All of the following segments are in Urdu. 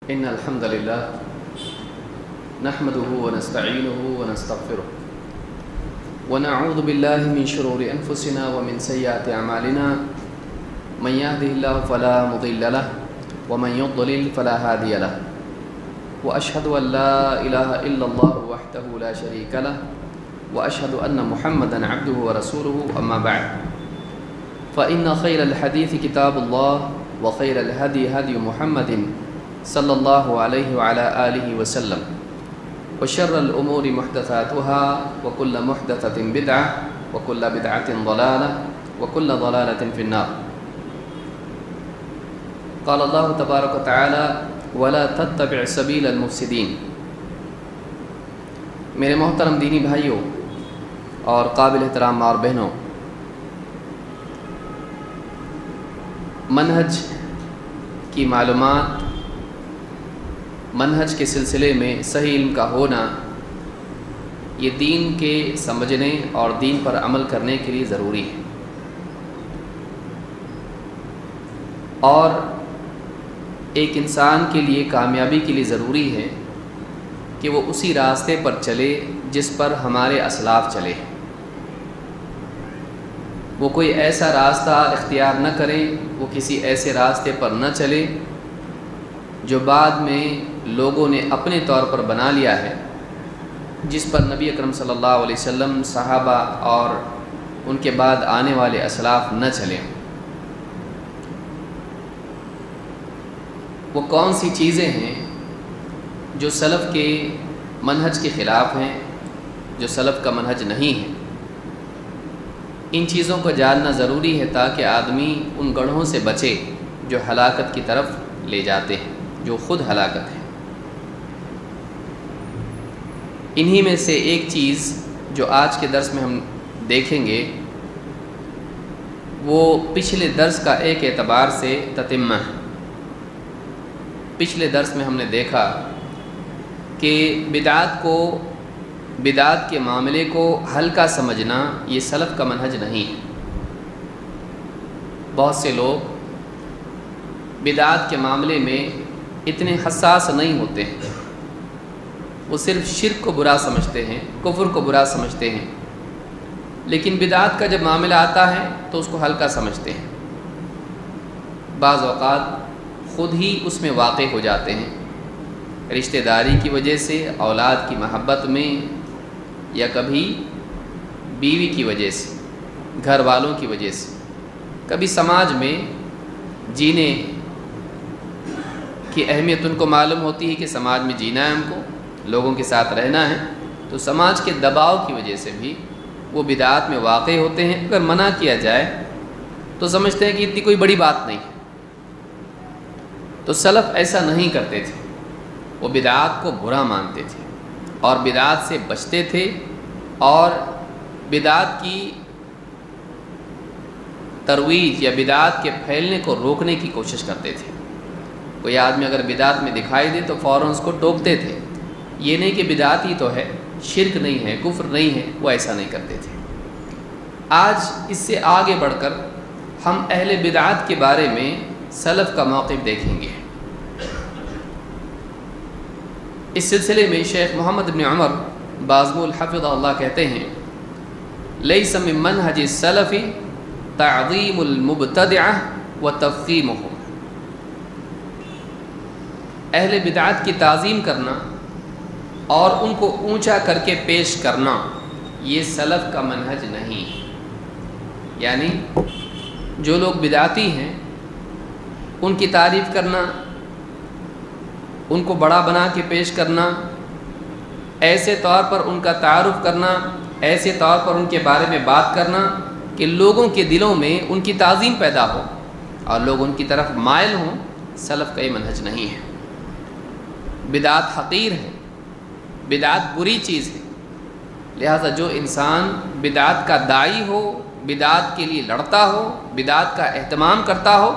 إن الحمد لله نحمده ونستعينه ونستغفره ونعوذ بالله من شرور أنفسنا ومن سيئات أعمالنا من يهده الله فلا مضل له ومن يضلل فلا هادي له وأشهد أن لا إله إلا الله وحده لا شريك له وأشهد أن محمدا عبده ورسوله أما بعد فإن خير الحديث كتاب الله وخير الهدي هدي محمد صلى الله عليه وعلى آله وسلم وشر الأمور محدثاتها وكل محدثة بدعة وكل بدعة ضلالة وكل ضلالة في النار. قال الله تبارك وتعالى ولا تتبع سبيل المفسدين. میرے محترم دینی بھائیوں اور قابل احترام ماں اور بہنوں، منہج کی معلومات، منہج کے سلسلے میں صحیح علم کا ہونا یہ دین کے سمجھنے اور دین پر عمل کرنے کے لیے ضروری ہے، اور ایک انسان کے لیے کامیابی کے لیے ضروری ہے کہ وہ اسی راستے پر چلے جس پر ہمارے اسلاف چلے. وہ کوئی ایسا راستہ اختیار نہ کرے، وہ کسی ایسے راستے پر نہ چلے جو بعد میں لوگوں نے اپنے طور پر بنا لیا ہے، جس پر نبی اکرم صلی اللہ علیہ وسلم، صحابہ اور ان کے بعد آنے والے اسلاف نہ چلیں. وہ کون سی چیزیں ہیں جو سلف کے منہج کے خلاف ہیں، جو سلف کا منہج نہیں ہے؟ ان چیزوں کو جاننا ضروری ہے تاکہ آدمی ان گڑھوں سے بچے جو ہلاکت کی طرف لے جاتے ہیں، جو خود ہلاکت ہے. انہی میں سے ایک چیز جو آج کے درس میں ہم دیکھیں گے وہ پچھلے درس کا ایک اعتبار سے تتمہ ہے. پچھلے درس میں ہم نے دیکھا کہ بدعات کے معاملے کو ہلکا سمجھنا یہ سلف کا منہج نہیں ہے. بہت سے لوگ بدعات کے معاملے میں اتنے حساس نہیں ہوتے ہیں، وہ صرف شرک کو برا سمجھتے ہیں، کفر کو برا سمجھتے ہیں، لیکن بدعات کا جب معاملہ آتا ہے تو اس کو ہلکا سمجھتے ہیں. بعض اوقات خود ہی اس میں واقع ہو جاتے ہیں، رشتہ داری کی وجہ سے، اولاد کی محبت میں، یا کبھی بیوی کی وجہ سے، گھر والوں کی وجہ سے، کبھی سماج میں جینے کی اہمیت ان کو معلوم ہوتی ہے کہ سماج میں جینا ہے، ہم کو لوگوں کے ساتھ رہنا ہے، تو سماج کے دباؤ کی وجہ سے بھی وہ بدعات میں واقع ہوتے ہیں. اگر منع کیا جائے تو سمجھتے ہیں کہ اتنی کوئی بڑی بات نہیں ہے. تو سلف ایسا نہیں کرتے تھے، وہ بدعات کو برا مانتے تھے اور بدعات سے بچتے تھے اور بدعات کی ترویج یا بدعات کے پھیلنے کو روکنے کی کوشش کرتے تھے. کوئی آدمی اگر بدعات میں دکھائی دے تو فوراً اس کو ٹوکتے تھے. یہ نہیں کہ بدعات ہی تو ہے، شرک نہیں ہے، کفر نہیں ہے، وہ ایسا نہیں کرتے تھے. آج اس سے آگے بڑھ کر ہم اہل بدعات کے بارے میں سلف کا موقف دیکھیں گے. اس سلسلے میں شیخ محمد بن عمر بازمول حفظہ اللہ کہتے ہیں لیس من منہج السلف تعظیم المبتدعہ وتفخیمہم. اہل بدعات کی تعظیم کرنا اور ان کو اونچا کر کے پیش کرنا یہ سلف کا منہج نہیں. یعنی جو لوگ بدعاتی ہیں ان کی تعریف کرنا، ان کو بڑا بنا کے پیش کرنا، ایسے طور پر ان کا تعارف کرنا، ایسے طور پر ان کے بارے میں بات کرنا کہ لوگوں کے دلوں میں ان کی تعظیم پیدا ہو اور لوگ ان کی طرف مائل ہوں، سلف کا یہ منہج نہیں ہے. بدعات حقیر ہے، بدعات بری چیز ہے. لہذا جو انسان بدعات کا داعی ہو، بدعات کے لیے لڑتا ہو، بدعات کا اہتمام کرتا ہو،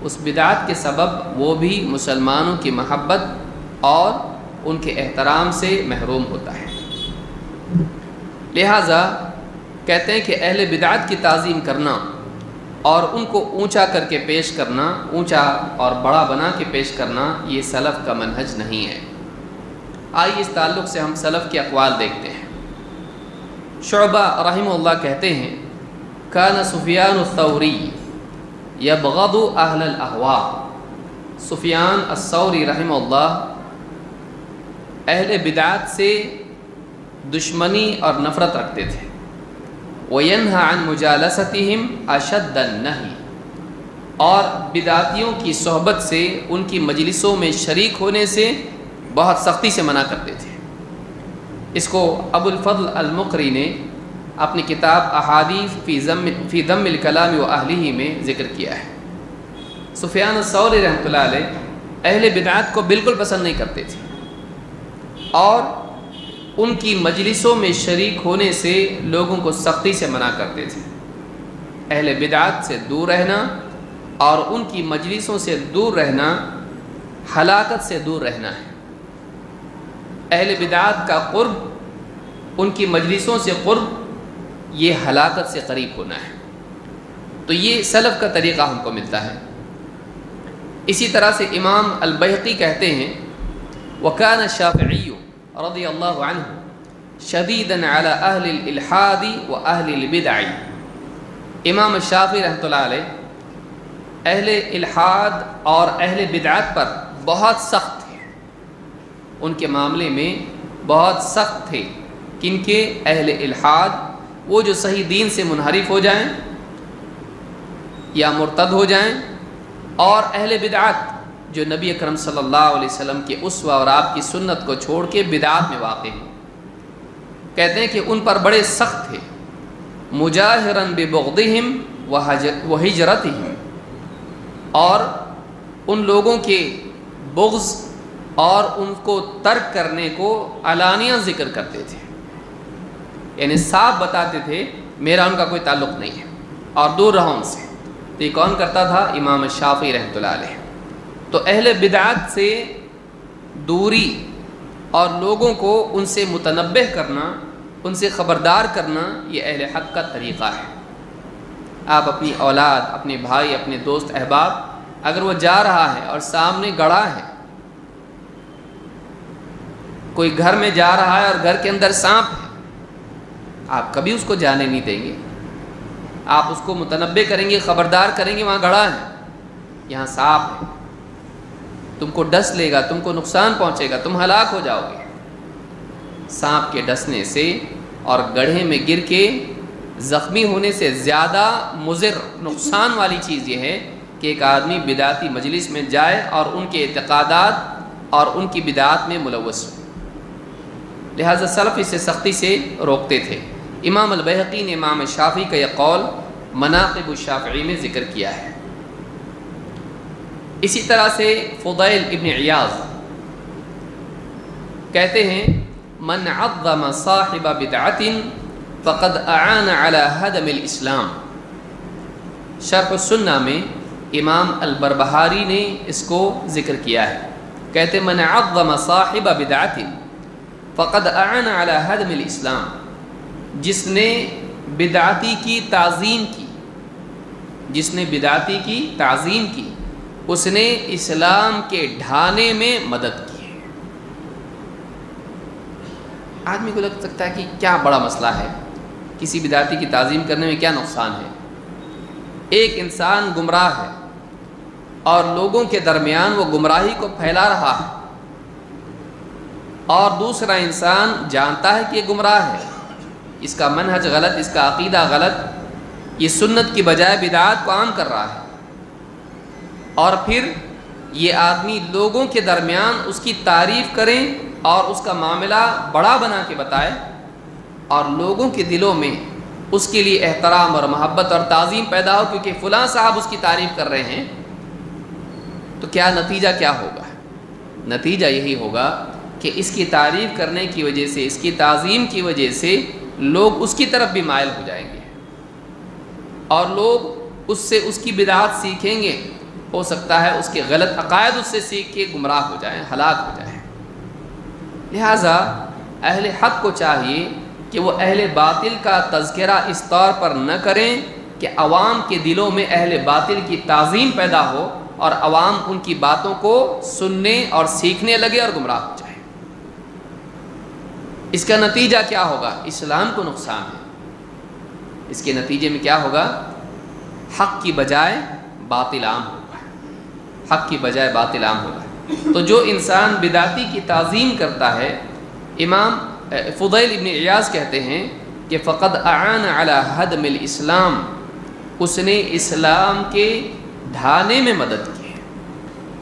اس بدعات کے سبب وہ بھی مسلمانوں کی محبت اور ان کے احترام سے محروم ہوتا ہے. لہذا کہتے ہیں کہ اہل بدعات کی تعظیم کرنا اور ان کو اونچا کر کے پیش کرنا، اونچا اور بڑا بنا کے پیش کرنا، یہ سلف کا منہج نہیں ہے۔ آئیے اس تعلق سے ہم سلف کے اقوال دیکھتے ہیں۔ شعبہ رحمہ اللہ کہتے ہیں کان سفیان الثوری یبغض اہل الاہواء، سفیان الثوری رحمہ اللہ اہل بدعات سے دشمنی اور نفرت رکھتے تھے۔ وَيَنْهَى عَنْ مُجَالَسَتِهِمْ أَشَدَّ النَّهِي، اور بدعاتیوں کی صحبت سے، ان کی مجلسوں میں شریک ہونے سے بہت سختی سے منع کرتے تھے۔ اس کو ابو الفضل المقری نے اپنی کتاب احادیث فی ذم الکلام وأہلہ میں ذکر کیا ہے۔ سفیان الثوری رحمۃ اللہ علیہ اہل بدعات کو بالکل پسند نہیں کرتے تھے، اور ان کی مجلسوں میں شریک ہونے سے لوگوں کو سختی سے منع کرتے تھے۔ اہل بدعات سے دور رہنا اور ان کی مجلسوں سے دور رہنا ہلاکت سے دور رہنا ہے۔ اہل بدعات کا قرب، ان کی مجلسوں سے قرب، یہ ہلاکت سے قریب ہونا ہے۔ تو یہ سلف کا طریقہ ہم کو ملتا ہے۔ اسی طرح سے امام البیہقی کہتے ہیں وَكَانَ الشَّافِعِيُّ رضی اللہ عنہ شدیداً علی اہل الالحاد واہل البدع، امام الشافعی رحمۃ اللہ علیہ اہل الحاد اور اہل بدعات پر بہت سخت تھے، ان کے معاملے میں بہت سخت تھے۔ کن کے؟ اہل الحاد، وہ جو صحیح دین سے منحرف ہو جائیں یا مرتد ہو جائیں، اور اہل بدعات جو نبی اکرم صلی اللہ علیہ وسلم کے اسوہ اور آپ کی سنت کو چھوڑ کے بدعات میں واقع ہیں۔ کہتے ہیں کہ ان پر بڑے سخت تھے، مجاہراً ببغضہم وہجرتہم، اور ان لوگوں کے بغض اور ان کو ترک کرنے کو علانیہ ذکر کرتے تھے، یعنی صاف بتاتے تھے میرا ان کا کوئی تعلق نہیں ہے اور دور رہو ان سے۔ تو یہ کون کرتا تھا؟ امام الشافعی رحمۃ اللہ علیہ۔ تو اہل بدعات سے دوری اور لوگوں کو ان سے متنبہ کرنا، ان سے خبردار کرنا، یہ اہل حق کا طریقہ ہے۔ آپ اپنی اولاد، اپنے بھائی، اپنے دوست احباب، اگر وہ جا رہا ہے اور سامنے گڑھا ہے، کوئی گھر میں جا رہا ہے اور گھر کے اندر سانپ ہے، آپ کبھی اس کو جانے نہیں دیں گے۔ آپ اس کو متنبہ کریں گے، خبردار کریں گے وہاں گڑھا ہے، یہاں سانپ ہے، تم کو ڈس لے گا، تم کو نقصان پہنچے گا، تم ہلاک ہو جاؤ گے۔ سانپ کے ڈسنے سے اور گڑھے میں گر کے زخمی ہونے سے زیادہ مضر، نقصان والی چیز یہ ہے کہ ایک آدمی بدعتی مجلس میں جائے اور ان کے اعتقادات اور ان کی بدعات میں ملوث ہو۔ لہذا سلف اسے سختی سے روکتے تھے۔ امام البیہقی نے امام شافعی کا یہ قول مناقب الشافعی میں ذکر کیا ہے۔ اسی طرح سے فضیل ابن عیاض کہتے ہیں من عظم صاحب بدعت فقد اعان على هدم الاسلام۔ شرح السنہ میں امام البربہاری نے اس کو ذکر کیا ہے، کہتے من عظم صاحب بدعت فقد اعان على هدم الاسلام، جس نے بدعتی کی تعظیم کی، جس نے بدعتی کی تعظیم کی، اس نے اسلام کے ڈھانے میں مدد کی۔ آدمی کو لگ سکتا ہے کہ کیا بڑا مسئلہ ہے، کسی بدعتی کی تعظیم کرنے میں کیا نقصان ہے؟ ایک انسان گمراہ ہے اور لوگوں کے درمیان وہ گمراہی کو پھیلا رہا ہے، اور دوسرا انسان جانتا ہے کہ یہ گمراہ ہے، اس کا منہج غلط، اس کا عقیدہ غلط، یہ سنت کی بجائے بدعات کو عام کر رہا ہے، اور پھر یہ آدمی لوگوں کے درمیان اس کی تعریف کریں اور اس کا معاملہ بڑا بنا کے بتائے، اور لوگوں کے دلوں میں اس کے لیے احترام اور محبت اور تعظیم پیدا ہو کیونکہ فلاں صاحب اس کی تعریف کر رہے ہیں، تو کیا نتیجہ کیا ہوگا؟ نتیجہ یہی ہوگا کہ اس کی تعریف کرنے کی وجہ سے، اس کی تعظیم کی وجہ سے لوگ اس کی طرف بھی مائل ہو جائیں گے، اور لوگ اس سے اس کی بدعات سیکھیں گے، ہو سکتا ہے اس کے غلط عقائد اس سے سیکھ کے گمراہ ہو جائیں، ہلاک ہو جائیں۔ لہٰذا اہل حق کو چاہیے کہ وہ اہل باطل کا تذکرہ اس طور پر نہ کریں کہ عوام کے دلوں میں اہل باطل کی تعظیم پیدا ہو اور عوام ان کی باتوں کو سننے اور سیکھنے لگے اور گمراہ ہو جائے۔ اس کا نتیجہ کیا ہوگا؟ اسلام کو نقصان ہے۔ اس کے نتیجے میں کیا ہوگا؟ حق کی بجائے باطل عام ہوگا، حق کی بجائے باطل عام ہوگا۔ تو جو انسان بدعتی کی تعظیم کرتا ہے، امام فضیل ابن عیاض کہتے ہیں کہ فقد اعان علی ہدم الاسلام، اس نے اسلام کے ڈھانے میں مدد کی ہے۔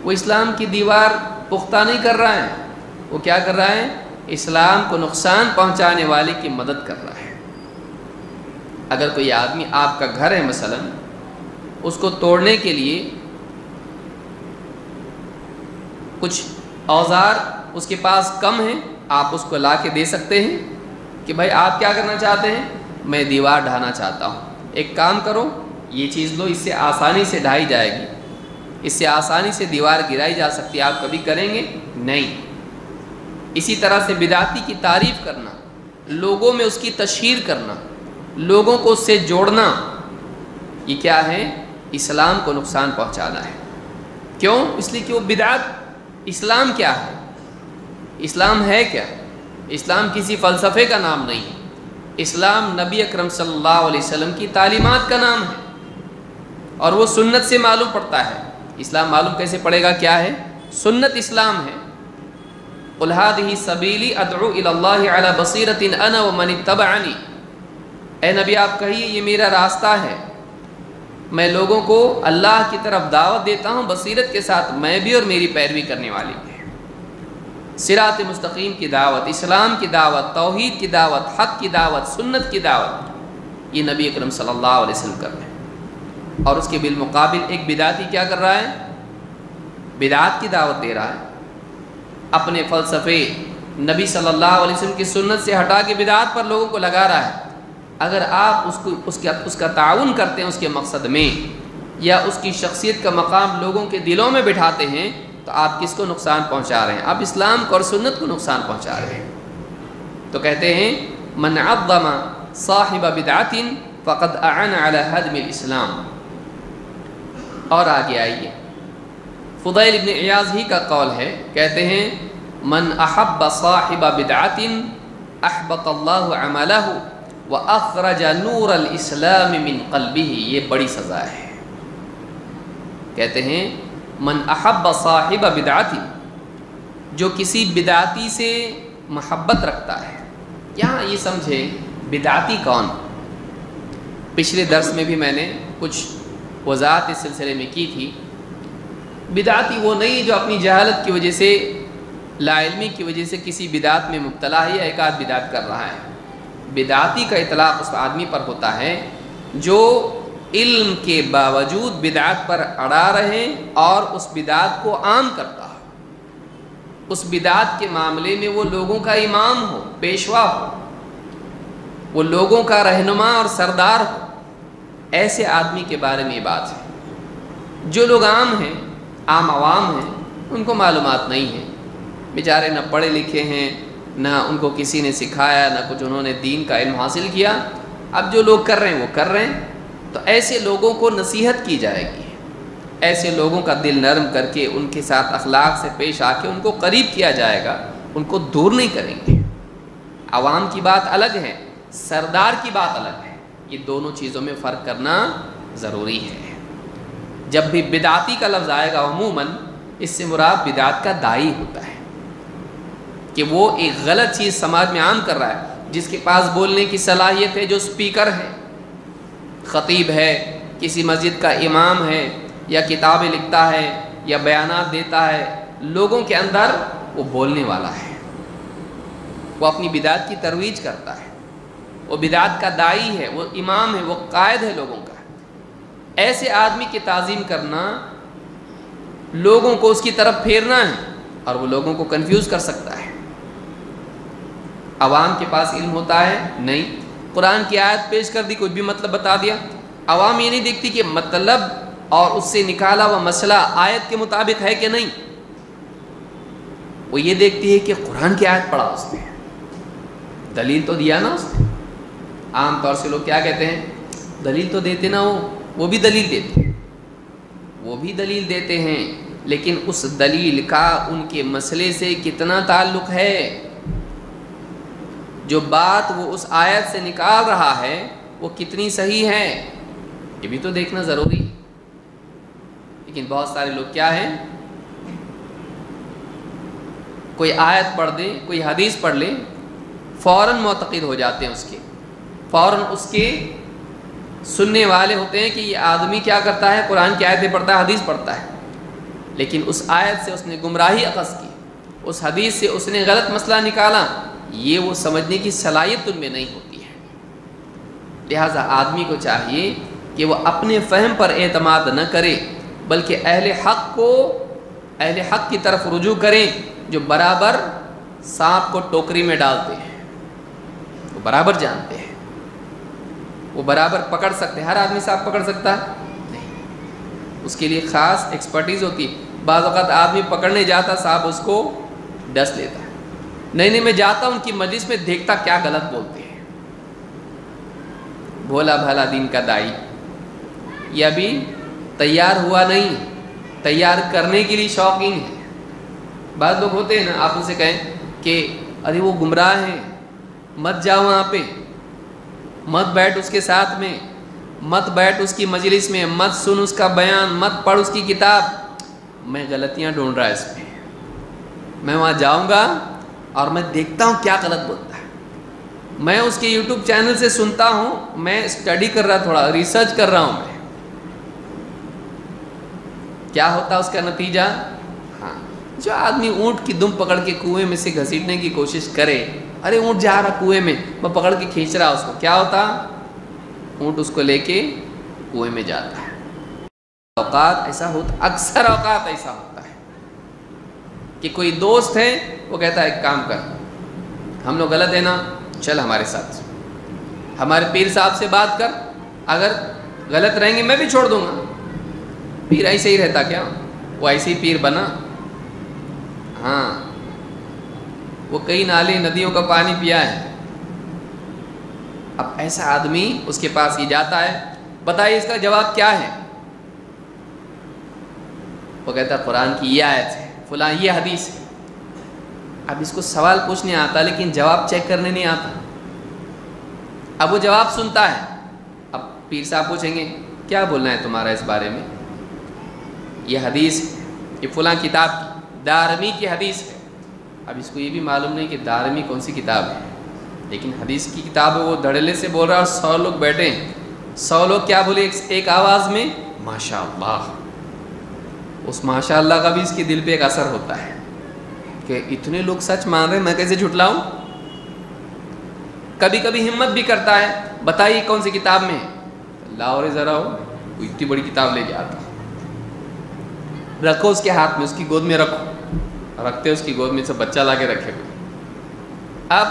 وہ اسلام کی دیوار پختہ نہیں کر رہا ہے، وہ کیا کر رہا ہے؟ اسلام کو نقصان پہنچانے والے کی مدد کر رہا ہے۔ اگر کوئی آدمی آپ کا گھر ہے مثلا، اس کو توڑنے کے لیے کچھ اوزار اس کے پاس کم ہیں، آپ اس کو لا کے دے سکتے ہیں کہ بھائی آپ کیا کرنا چاہتے ہیں؟ میں دیوار ڈھانا چاہتا ہوں، ایک کام کرو، یہ چیز لو، اس سے آسانی سے ڈھائی جائے گی، اس سے آسانی سے دیوار گرائی جا سکتی ہے، آپ کبھی کریں گے؟ نہیں۔ اسی طرح سے بدعتی کی تعریف کرنا، لوگوں میں اس کی تشہیر کرنا، لوگوں کو اس سے جوڑنا، یہ کیا ہے؟ اسلام کو نقصان پہنچانا ہے۔ کیوں؟ اس لیے کہ وہ بدعت، اسلام کیا ہے؟ اسلام ہے کیا؟ اسلام کسی فلسفے کا نام نہیں ہے، اسلام نبی اکرم صلی اللہ علیہ وسلم کی تعلیمات کا نام ہے، اور وہ سنت سے معلوم پڑتا ہے۔ اسلام معلوم کیسے پڑے گا کیا ہے؟ سنت اسلام ہے۔ قل هذه سبیلی ادعو الی اللہ علی بصیرۃ انا ومن اتبعنی، اے نبی آپ کہیے یہ میرا راستہ ہے، میں لوگوں کو اللہ کی طرف دعوت دیتا ہوں بصیرت کے ساتھ، میں بھی اور میری پیروی کرنے والی بھی۔ صراط مستقیم کی دعوت، اسلام کی دعوت، توحید کی دعوت، حق کی دعوت، سنت کی دعوت، یہ نبی اکرم صلی اللہ علیہ وسلم کر رہے ہیں۔ اور اس کے بالمقابل ایک بدعتی کیا کر رہا ہے؟ بدعات کی دعوت دے رہا ہے، اپنے فلسفے نبی صلی اللہ علیہ وسلم کی سنت سے ہٹا کے بدعات پر لوگوں کو لگا رہا ہے۔ اگر آپ اس کا تعاون کرتے ہیں اس کے مقصد میں، یا اس کی شخصیت کا مقام لوگوں کے دلوں میں بٹھاتے ہیں، تو آپ کس کو نقصان پہنچا رہے ہیں؟ آپ اسلام کو اور سنت کو نقصان پہنچا رہے ہیں۔ تو کہتے ہیں من عظم صاحب بدعۃ فقد اعان علی ہدم الاسلام۔ اور آگے آئیے، فضیل ابن عیاض ہی کا قول ہے، کہتے ہیں من احب صاحب بدعۃ احبط اللہ عملہ واخرج نور الاسلام من قلبہ۔ یہ بڑی سزا ہے۔ کہتے ہیں من احب صاحب بدعۃ، جو کسی بدعتی سے محبت رکھتا ہے۔ یہاں یہ سمجھے بدعتی کون؟ پچھلے درس میں بھی میں نے کچھ وضاحت اس سلسلے میں کی تھی۔ بدعتی وہ نہیں جو اپنی جہالت کی وجہ سے، لا علمی کی وجہ سے کسی بدعت میں مبتلا ہے یا ایک آدھ بدعت کر رہا ہے۔ بدعتی کا اطلاق اس آدمی پر ہوتا ہے جو علم کے باوجود بدعت پر اڑا رہے اور اس بدعت کو عام کرتا ہو، اس بدعت کے معاملے میں وہ لوگوں کا امام ہو، پیشوا ہو، وہ لوگوں کا رہنما اور سردار ہو۔ ایسے آدمی کے بارے میں یہ بات ہے۔ جو لوگ عام ہیں، عام عوام ہیں، ان کو معلومات نہیں ہیں، بیچارے نہ پڑھے لکھے ہیں، نہ ان کو کسی نے سکھایا، نہ کچھ انہوں نے دین کا علم حاصل کیا۔ اب جو لوگ کر رہے ہیں وہ کر رہے ہیں، تو ایسے لوگوں کو نصیحت کی جائے گی، ایسے لوگوں کا دل نرم کر کے ان کے ساتھ اخلاق سے پیش آ کے ان کو قریب کیا جائے گا، ان کو دور نہیں کریں گے۔ عوام کی بات الگ ہے، سردار کی بات الگ ہے، یہ دونوں چیزوں میں فرق کرنا ضروری ہے۔ جب بھی بدعتی کا لفظ آئے گا عموماً اس سے مراد بدعت کا داعی ہوتا ہے، کہ وہ ایک غلط چیز سماج میں عام کر رہا ہے، جس کے پاس بولنے کی صلاحیت ہے، جو سپیکر ہے، خطیب ہے، کسی مسجد کا امام ہے، یا کتابیں لکھتا ہے یا بیانات دیتا ہے، لوگوں کے اندر وہ بولنے والا ہے، وہ اپنی بدعت کی ترویج کرتا ہے، وہ بدعت کا داعی ہے، وہ امام ہے، وہ قائد ہے لوگوں کا۔ ایسے آدمی کی تعظیم کرنا، لوگوں کو اس کی طرف پھیرنا ہے، اور وہ لوگوں کو کنفیوز کر سکتا ہے۔ عوام کے پاس علم ہوتا ہے نہیں، قرآن کی آیت پیش کر دی، کچھ بھی مطلب بتا دیا، عوام یہ نہیں دیکھتی کہ مطلب اور اس سے نکالا ہوا مسئلہ آیت کے مطابق ہے کہ نہیں، وہ یہ دیکھتی ہے کہ قرآن کی آیت پڑھا اس نے، دلیل تو دیا نا اس نے۔ عام طور سے لوگ کیا کہتے ہیں، دلیل تو دیتے نا، وہ بھی دلیل دیتے ہیں، وہ بھی دلیل دیتے ہیں، لیکن اس دلیل کا ان کے مسئلے سے کتنا تعلق ہے؟ جو بات وہ اس آیت سے نکال رہا ہے وہ کتنی صحیح ہے، یہ بھی تو دیکھنا ضروری ہے۔ لیکن بہت سارے لوگ کیا ہیں، کوئی آیت پڑھ دیں، کوئی حدیث پڑھ لیں، فوراً معتقد ہو جاتے ہیں اس کے، فوراً اس کے سننے والے ہوتے ہیں کہ یہ آدمی کیا کرتا ہے، قرآن کی آیتیں پڑھتا ہے، حدیث پڑھتا ہے، لیکن اس آیت سے اس نے گمراہی اخذ کی، اس حدیث سے اس نے غلط مسئلہ نکالا، یہ وہ سمجھنے کی صلاحیت ان میں نہیں ہوتی ہے۔ لہٰذا آدمی کو چاہیے کہ وہ اپنے فہم پر اعتماد نہ کرے، بلکہ اہل حق کی طرف رجوع کریں، جو برابر سانپ کو ٹوکری میں ڈالتے ہیں، وہ برابر جانتے ہیں، وہ برابر پکڑ سکتے ہیں۔ ہر آدمی سانپ پکڑ سکتا ہے نہیں، اس کے لیے خاص ایکسپرٹیز ہوتی ہے۔ بعض اوقات آدمی پکڑنے جاتا، سانپ اس کو ڈس لیتا ہے۔ نہیں میں جاتا ہوں ان کی مجلس میں، دیکھتا کیا غلط بولتے ہیں۔ بھولا بھالا دین کا دائی یہ ابھی تیار ہوا نہیں، تیار کرنے کے لیے شوقین ہے۔ بعض لوگ ہوتے ہیں نا، آپ ان سے کہیں کہ ارے وہ گمراہ ہیں، مت جاؤ وہاں پہ، مت بیٹھ اس کے ساتھ میں، مت بیٹھ اس کی مجلس میں، مت سن اس کا بیان، مت پڑھ اس کی کتاب۔ میں غلطیاں ڈھونڈ رہا اس میں، میں وہاں جاؤں گا اور میں دیکھتا ہوں کیا غلط بولتا ہے، میں اس کے یوٹیوب چینل سے سنتا ہوں، میں اسٹڈی کر رہا، تھوڑا ریسرچ کر رہا ہوں میں، کیا ہوتا اس کا نتیجہ۔ ہاں، جو آدمی اونٹ کی دم پکڑ کے کنویں میں سے گھسیٹنے کی کوشش کرے، ارے اونٹ جا رہا کنویں میں، میں پکڑ کے کھینچ رہا اس کو، کیا ہوتا، اونٹ اس کو لے کے کنویں میں جاتا ہے۔ اوقات ایسا ہوتا، اکثر اوقات ایسا ہوتا ہے کہ کوئی دوست ہے، وہ کہتا ہے ایک کام کر، ہم لوگ غلط ہیں نا، چل ہمارے ساتھ، ہمارے پیر صاحب سے بات کر، اگر غلط رہیں گے میں بھی چھوڑ دوں گا۔ پیر ایسے ہی رہتا کیا، وہ ایسے ہی پیر بنا؟ ہاں، وہ کئی نالے ندیوں کا پانی پیا ہے۔ اب ایسا آدمی اس کے پاس یہ جاتا ہے، بتائیے اس کا جواب کیا ہے؟ وہ کہتا ہے قرآن کی یہ آیت ہے، فلاں یہ حدیث ہے۔ اب اس کو سوال پوچھنے آتا لیکن جواب چیک کرنے نہیں آتا۔ اب وہ جواب سنتا ہے، اب پیر صاحب پوچھیں گے کیا بولنا ہے تمہارا اس بارے میں؟ یہ حدیث ہے، یہ فلاں کتاب کی، دارمی کی حدیث ہے۔ اب اس کو یہ بھی معلوم نہیں کہ دارمی کون سی کتاب ہے، لیکن حدیث کی کتاب ہے، وہ دھڑلے سے بول رہا ہے، اور 100 لوگ بیٹھے ہیں، 100 لوگ کیا بولے ایک آواز میں؟ ماشاء اللہ۔ اس ماشاء اللہ کا بھی اس کے دل پہ ایک اثر ہوتا ہے کہ اتنے لوگ سچ مان رہے ہیں، میں کیسے جھٹلاؤں؟ کبھی کبھی ہمت بھی کرتا ہے، بتائیے کون سی کتاب میں؟ لاؤ رے ذرا، ہو کوئی اتنی بڑی کتاب لے کے آتا، رکھو اس کے ہاتھ میں، اس کی گود میں رکھو، رکھتے اس کی گود میں سے بچہ لا کے رکھے ہوئے۔ اب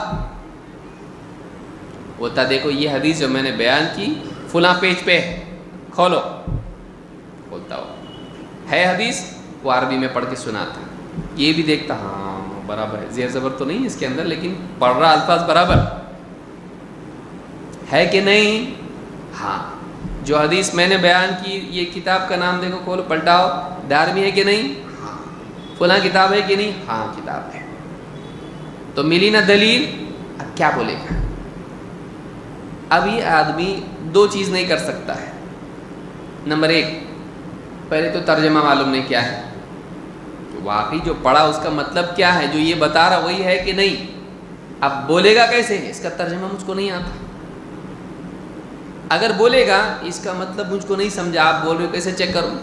ہوتا دیکھو یہ حدیث جو میں نے بیان کی فلاں پیج پہ کھولو، کھولتا ہو ہے حدیث، وہ عربی میں پڑھ کے سناتا، یہ بھی دیکھتا ہاں برابر ہے، زیر زبر تو نہیں اس کے اندر، لیکن پڑھ رہا الفاظ برابر ہے کہ نہیں؟ ہاں، جو حدیث میں نے بیان کی، یہ کتاب کا نام دیکھو، کھولو پلٹاؤ، دارمی ہے کہ نہیں؟ ہاں۔ فلاں کتاب ہے کہ نہیں؟ ہاں کتاب ہے۔ تو ملی نا دلیل، اب کیا بولے گا؟ اب یہ آدمی دو چیز نہیں کر سکتا ہے۔ نمبر 1، پہلے تو ترجمہ معلوم نہیں کیا ہے، واقعی جو پڑھا اس کا مطلب کیا ہے، جو یہ بتا رہا وہی ہے کہ نہیں۔ اب بولے گا کیسے؟ اس کا ترجمہ مجھ کو نہیں آتا۔ اگر بولے گا اس کا مطلب مجھ کو نہیں سمجھا، آپ بول رہے ہو کیسے چیک کروں؟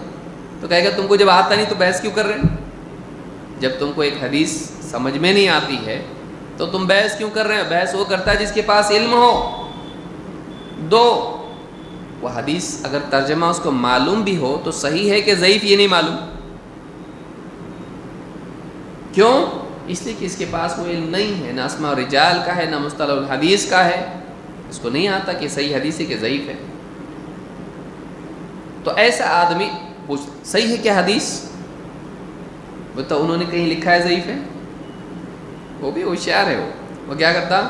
تو کہے گا تم کو جب آتا نہیں تو بحث کیوں کر رہے؟ جب تم کو ایک حدیث سمجھ میں نہیں آتی ہے تو تم بحث کیوں کر رہے ہیں؟ بحث وہ کرتا ہے جس کے پاس علم ہو۔ 2، وہ حدیث اگر ترجمہ اس کو معلوم بھی ہو تو صحیح ہے کہ ضعیف یہ نہیں معلوم۔ کیوں؟ اس لیے کہ اس کے پاس وہ علم نہیں ہے، نہ اسماء الرجال کا ہے، نہ مصطلح الحدیث کا ہے، اس کو نہیں آتا کہ صحیح حدیث ہے کہ ضعیف ہے۔ تو ایسا آدمی پوچھ صحیح ہے کیا حدیث؟ بتا انہوں نے کہیں لکھا ہے ضعیف ہے؟ وہ بھی ہوشیار ہے، وہ کیا کرتا؟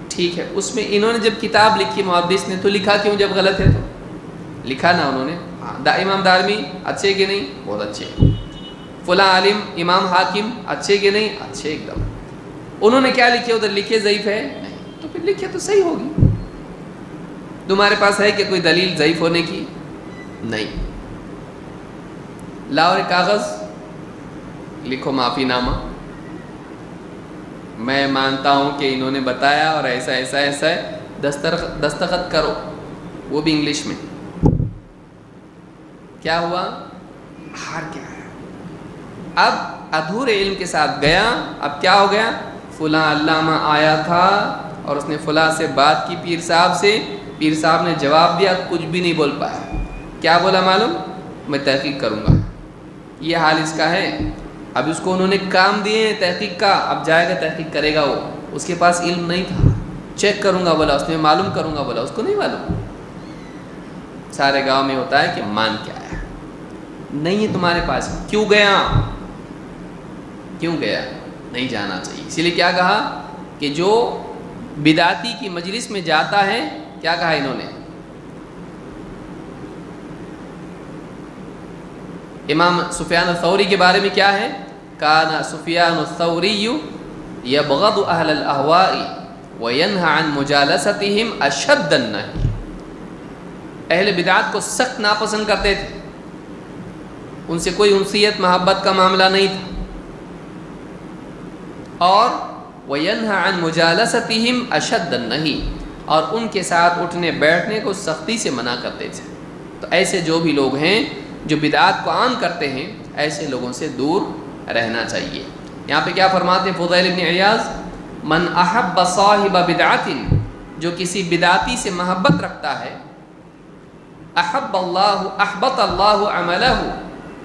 ٹھیک ہے، اس میں انہوں نے جب کتاب لکھی محدث نے تو لکھا کیوں جب غلط ہے تو؟ لکھا نا انہوں نے، ہاں امام دارمی اچھے کہ نہیں؟ بہت اچھے. فلاں عالم امام حاکم اچھے کہ نہیں؟ اچھے ایک دم. انہوں نے کیا لکھے ادھر؟ لکھے ضعیف ہے؟ نہیں. تو پھر لکھے تو صحیح ہوگی. تمہارے پاس ہے کہ کوئی دلیل ضعیف ہونے کی؟ نہیں. لاؤ ایک کاغذ، لکھو معافی نامہ، میں مانتا ہوں کہ انہوں نے بتایا اور ایسا ایسا ایسا ہے، دستخط کرو، وہ بھی انگلش میں. کیا ہوا؟ ہار کیا ہے؟ اب ادھورے علم کے ساتھ گیا. اب کیا ہو گیا؟ فلاں علامہ آیا تھا اور اس نے فلاں سے بات کی پیر صاحب سے، پیر صاحب نے جواب دیا، کچھ بھی نہیں بول پایا. کیا بولا معلوم؟ میں تحقیق کروں گا. یہ حال اس کا ہے. اب اس کو انہوں نے کام دیے ہیں تحقیق کا، اب جائے گا تحقیق کرے گا. وہ اس کے پاس علم نہیں تھا. چیک کروں گا بولا، اس میں معلوم کروں گا بولا، اس کو نہیں معلوم. سارے گاؤں میں ہوتا ہے کہ مان کے آیا، نہیں ہے تمہارے پاس. کیوں گیا؟ کیوں گیا؟ نہیں جانا چاہیے. اسی لیے کیا کہا کہ جو بدعتی کی مجلس میں جاتا ہے، کیا کہا انہوں نے؟ امام سفیان الثوری کے بارے میں کیا ہے؟ کانا سفیان الثوری یبغض اہل الاہواء وینہی عن مجالستہم اشد النہی. اہل بدعات کو سخت ناپسند کرتے تھے، ان سے کوئی انسیت محبت کا معاملہ نہیں تھا. اور وینہی عن مجالستہم اشد النہی، اور ان کے ساتھ اٹھنے بیٹھنے کو سختی سے منع کرتے تھے. تو ایسے جو بھی لوگ ہیں جو بدعات کو عام کرتے ہیں، ایسے لوگوں سے دور رہنا چاہیے. یہاں پہ کیا فرماتے ہیں فضیل ابن عیاض؟ من احب صاحب بدعت، جو کسی بدعتی سے محبت رکھتا ہے، احبط اللہ عملہ،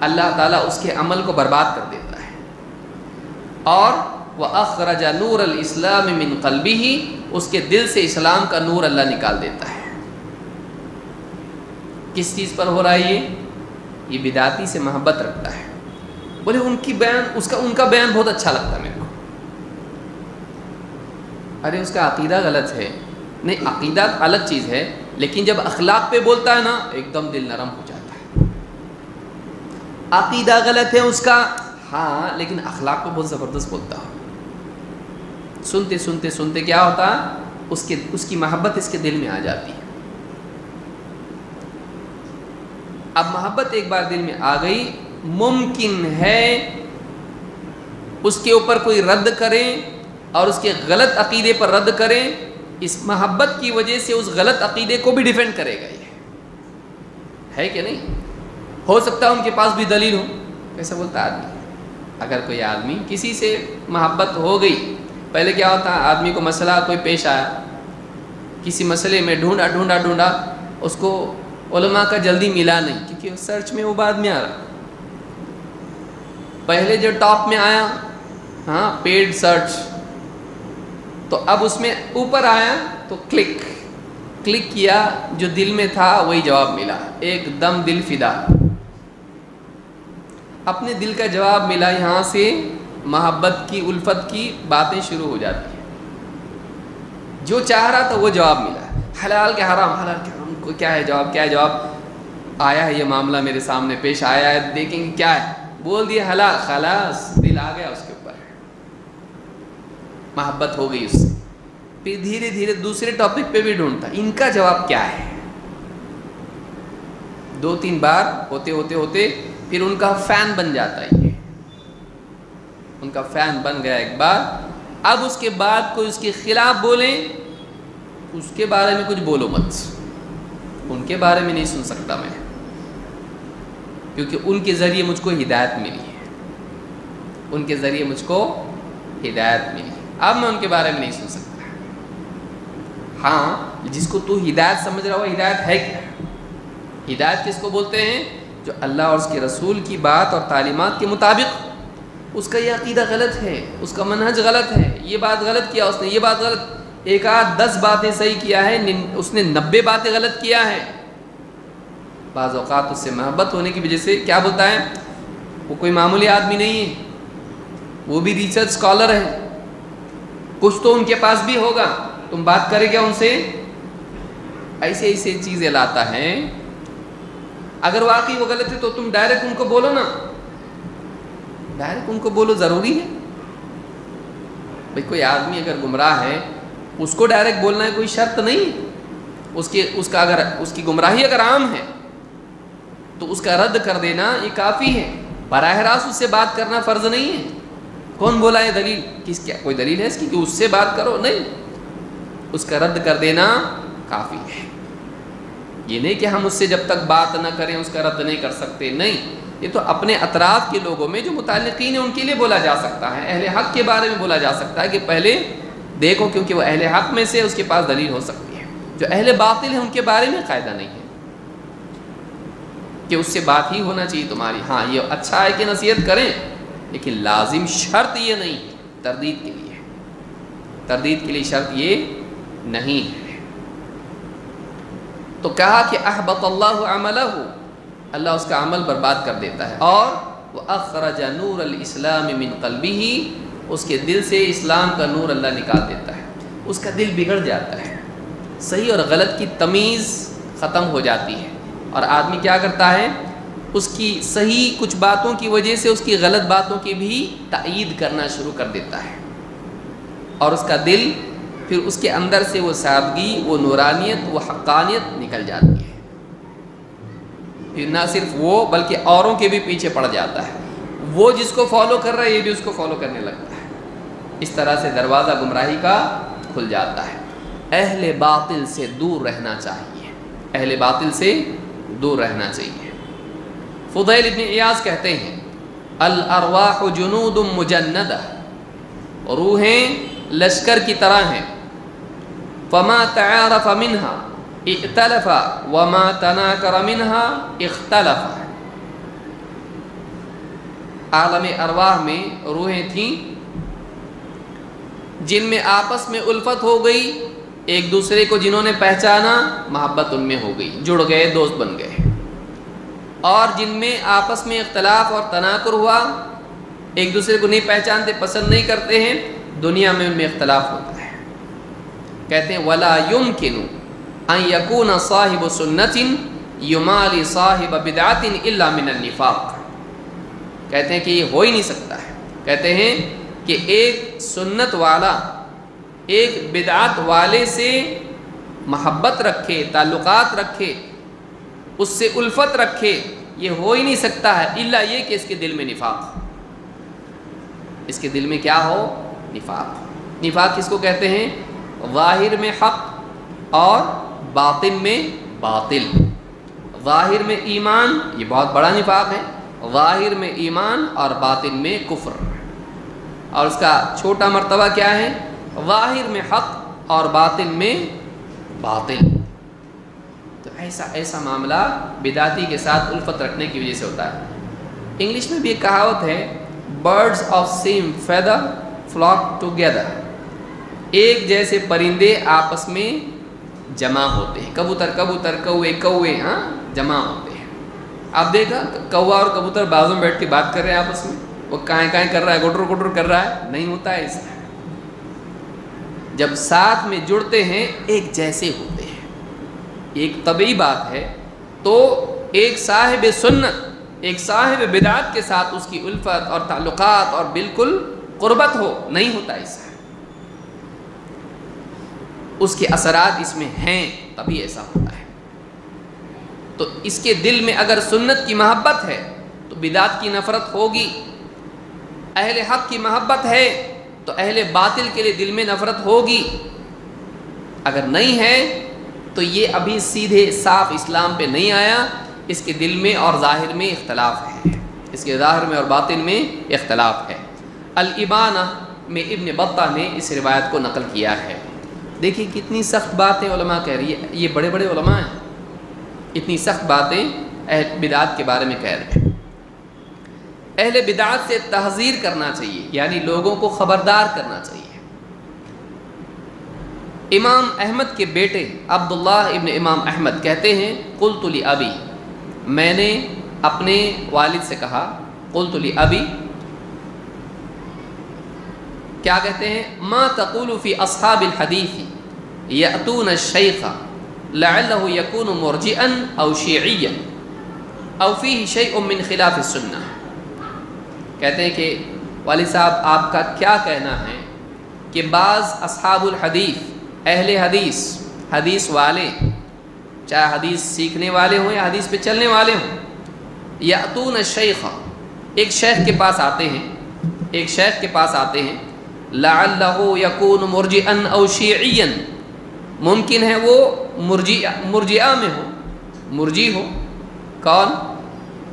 اللہ تعالیٰ اس کے عمل کو برباد کر دیتا ہے. اور وَأَخْرَجَ نُورَ الْإِسْلَامِ مِنْ قَلْبِهِ، اس کے دل سے اسلام کا نور اللہ نکال دیتا ہے. کس چیز پر ہو رہا ہے یہ بدعتی سے محبت رکھتا ہے. بولے ان کا بیان بہت اچھا لگتا ہے میرے کو. ارے اس کا عقیدہ غلط ہے. نہیں، عقیدہ الگ چیز ہے، لیکن جب اخلاق پہ بولتا ہے نا، ایک دم دل نرم ہو جاتا ہے. عقیدہ غلط ہے اس کا، ہاں، لیکن اخلاق پہ بہت زبردست بولتا ہے. سنتے سنتے سنتے کیا ہوتا ہے، اس کی محبت اس کے دل میں آ جاتی ہے. اب محبت ایک بار دل میں آ گئی، ممکن ہے اس کے اوپر کوئی رد کرے اور اس کے غلط عقیدے پر رد کرے. اس محبت کی وجہ سے اس غلط عقیدے کو بھی ڈیفینڈ کرے گا. یہ ہے کہ نہیں؟ ہو سکتا ہے ان کے پاس بھی دلیل ہو. کیسا بولتا آدمی؟ اگر کوئی آدمی کسی سے محبت ہو گئی، پہلے کیا ہوتا ہے، آدمی کو مسئلہ کوئی پیش آیا، کسی مسئلے میں ڈھونڈا، اس کو علماء کا جلدی ملا نہیں، کیونکہ سرچ میں وہ بعد میں آ رہا. پہلے جو ٹاپ میں آیا، ہاں، پیڈ سرچ، تو اب اس میں اوپر آیا تو کلک کیا، جو دل میں تھا وہی جواب ملا. ایک دم دل فدا، اپنے دل کا جواب ملا. یہاں سے محبت کی، الفت کی باتیں شروع ہو جاتی ہیں. جو چاہ رہا تھا وہ جواب ملا. حلال کے حرام، حلال کے حرام کو کیا ہے جواب، کیا ہے جواب آیا ہے. یہ معاملہ میرے سامنے پیش آیا ہے، دیکھیں گے کیا ہے. بول دیا حلال، خلاص دل آ گیا اس کے اوپر، محبت ہو گئی اس سے. پھر دھیرے دھیرے دوسرے ٹاپک پہ بھی ڈھونڈتا ان کا جواب کیا ہے. 2-3 بار ہوتے پھر ان کا فین بن جاتا ہے. یہ ان کا فین بن گیا ایک بار. اب اس کے بعد کوئی اس کے خلاف بولیں، اس کے بارے میں کچھ بولو مت. ان کے بارے میں نہیں سن سکتا میں، کیونکہ ان کے ذریعے مجھ کو ہدایت ملی ہے. ان کے ذریعے مجھ کو ہدایت ملی. اب میں ان کے بارے میں نہیں سن سکتا. ہاں، جس کو تو ہدایت سمجھ رہا ہو، ہدایت ہے کیا؟ ہدایت کس کو بولتے ہیں؟ جو اللہ اور اس کے رسول کی بات اور تعلیمات کے مطابق، اس کا یہ عقیدہ غلط ہے، اس کا منہج غلط ہے، یہ بات غلط کیا اس نے، یہ بات غلط، 10 باتیں صحیح کیا ہے، اس نے 90 باتیں غلط کیا ہے. بعض اوقات اس سے محبت ہونے کی وجہ سے کیا بولتا ہے، وہ کوئی معمولی آدمی نہیں ہے، وہ بھی ریسرچ اسکالر ہے، کچھ تو ان کے پاس بھی ہوگا، تم بات کرے گا ان سے. ایسے چیزیں لاتا ہے اگر واقعی وہ غلط ہے تو تم ڈائریکٹ ان کو بولو نا، ڈائریکٹ ان کو بولو، ضروری ہے بھئی کوئی آدمی اگر گمراہ ہے اس کو ڈائریکٹ بولنا ہے کوئی شرط نہیں، اس کی گمراہی اگر عام ہے تو اس کا رد کر دینا یہ کافی ہے، براہ راست اس سے بات کرنا فرض نہیں ہے۔ کون بولا ہے دلیل؟ کوئی دلیل ہے اس کی کہ اس سے بات کرو؟ نہیں، اس کا رد کر دینا کافی ہے۔ یہ نہیں کہ ہم اس سے جب تک بات نہ کریں اس کا رد نہیں کر سکتے، نہیں، یہ تو اپنے اطراف کے لوگوں میں جو متعلقین ہیں ان کے لیے بولا جا سکتا ہے، اہل حق کے بارے میں بولا جا سکتا ہے کہ پہلے دیکھو، کیونکہ وہ اہل حق میں سے اس کے پاس دلیل ہو سکتی ہے۔ جو اہل باطل ہیں ان کے بارے میں قاعدہ نہیں ہے کہ اس سے بات ہی ہونا چاہیے تمہاری، ہاں یہ اچھا ہے کہ نصیحت کریں، لیکن لازم شرط یہ نہیں ہے، تردید کے لیے شرط یہ نہیں ہے۔ تو کہا کہ احبط اللہ عملہ، اللہ اس کا عمل برباد کر دیتا ہے، اور وَأَخْرَجَ نُورَ الْإِسْلَامِ مِنْ قَلْبِهِ، اس کے دل سے اسلام کا نور اللہ نکال دیتا ہے، اس کا دل بگڑ جاتا ہے، صحیح اور غلط کی تمیز ختم ہو جاتی ہے، اور آدمی کیا کرتا ہے، اس کی صحیح کچھ باتوں کی وجہ سے اس کی غلط باتوں کی بھی تائید کرنا شروع کر دیتا ہے، اور اس کا دل پھر اس کے اندر سے وہ سادگی، وہ نورانیت، وہ حقانیت نکل جاتی ہے، پھر نہ صرف وہ بلکہ اوروں کے بھی پیچھے پڑ جاتا ہے، وہ جس کو فالو کر رہا ہے یہ بھی اس کو فالو کرنے لگتا ہے، اس طرح سے دروازہ گمراہی کا کھل جاتا ہے۔ اہل باطل سے دور رہنا چاہیے، اہل باطل سے دور رہنا چاہیے۔ فضیل ابن عیاض کہتے ہیں الارواح جنود مجندہ، روحیں لشکر کی طرح ہیں، فما تعارف منها ائتلف وما تناکر منها اختلف۔ عالم ارواح میں روحیں تھیں جن میں آپس میں الفت ہو گئی، ایک دوسرے کو جنہوں نے پہچانا محبت ان میں ہو گئی، جڑ گئے، دوست بن گئے، اور جن میں آپس میں اختلاف اور تناکر ہوا، ایک دوسرے کو نہیں پہچانتے، پسند نہیں کرتے ہیں، دنیا میں ان میں اختلاف ہوتا ہے۔ کہتے ہیں وَلَا يُمْكِنُ أَن يَكُونَ صَاحِبُ سُنَّةٍ يُمَالِ صَاحِبَ بِدْعَةٍ إِلَّا مِنَ النِّفَاقِ۔ کہتے ہیں کہ یہ ہو ہی نہیں سکتا ہے، کہتے ہیں کہ ایک سنت والا ایک بدعت والے سے محبت رکھے، تعلقات رکھے، اس سے الفت رکھے، یہ ہو ہی نہیں سکتا ہے الا یہ کہ اس کے دل میں نفاق، اس کے دل میں کیا ہو؟ نفاق۔ نفاق کس کو کہتے ہیں؟ ظاہر میں حق اور باطن میں باطل۔ ظاہر میں ایمان، یہ بہت بڑا نفاق ہے، ظاہر میں ایمان اور باطن میں کفر، اور اس کا چھوٹا مرتبہ کیا ہے؟ ظاہر میں حق اور باطن میں باطل۔ تو ایسا معاملہ بدعتی کے ساتھ الفت رکھنے کی وجہ سے ہوتا ہے۔ انگلش میں بھی ایک کہاوت ہے birds of same feather flock together, ایک جیسے پرندے آپس میں جمع ہوتے ہیں، کبوتر کوے ہاں جمع ہوتے ہیں۔ آپ دیکھا کوا اور کبوتر بازوں میں بیٹھ کے بات کر رہے ہیں آپس میں، وہ کائیں کر رہا ہے، گٹر کر رہا ہے، نہیں ہوتا ہے ایسا۔ جب ساتھ میں جڑتے ہیں ایک جیسے ہوتے ہیں، ایک طبعی بات ہے۔ تو ایک صاحب سنت ایک صاحب بدعت کے ساتھ اس کی الفت اور تعلقات اور بالکل قربت ہو، نہیں ہوتا ایسا، اس کے اثرات اس میں ہیں تبھی ایسا ہوتا ہے۔ تو اس کے دل میں اگر سنت کی محبت ہے تو بدعت کی نفرت ہوگی، اہل حق کی محبت ہے تو اہل باطل کے لیے دل میں نفرت ہوگی، اگر نہیں ہے تو یہ ابھی سیدھے صاف اسلام پہ نہیں آیا، اس کے دل میں اور ظاہر میں اختلاف ہے، اس کے ظاہر میں اور باطن میں اختلاف ہے۔ الابانہ میں ابن بطہ نے اس روایت کو نقل کیا ہے۔ دیکھیں کتنی سخت باتیں علماء کہہ رہی ہے، یہ بڑے بڑے علماء ہیں، اتنی سخت باتیں اہل بدعات کے بارے میں کہہ رہے ہیں۔ اہل بدعات سے تحذیر کرنا چاہیے، یعنی لوگوں کو خبردار کرنا چاہیے۔ امام احمد کے بیٹے عبداللہ ابن امام احمد کہتے ہیں قلت لأبی، میں نے اپنے والد سے کہا، قلت لأبی، کیا کہتے ہیں؟ ما تقول فی اصحاب الحدیث یأتون الشیخ لعلہ یکون مرجئا او شیعیا، او فیہ شیء من خلاف السنہ. کہتے ہیں کہ والد صاحب آپ کا کیا کہنا ہے کہ بعض اصحاب الحدیث، اہل حدیث، حدیث والے، چاہے حدیث سیکھنے والے ہوں یا حدیث پہ چلنے والے ہوں، یأتون الشیخ، ایک شیخ کے پاس آتے ہیں، ایک شیخ کے پاس آتے ہیں، لعلہ یکون مرجئا او شیعیا، ممکن ہے وہ مرجئہ میں ہو، مرجی ہو. کون؟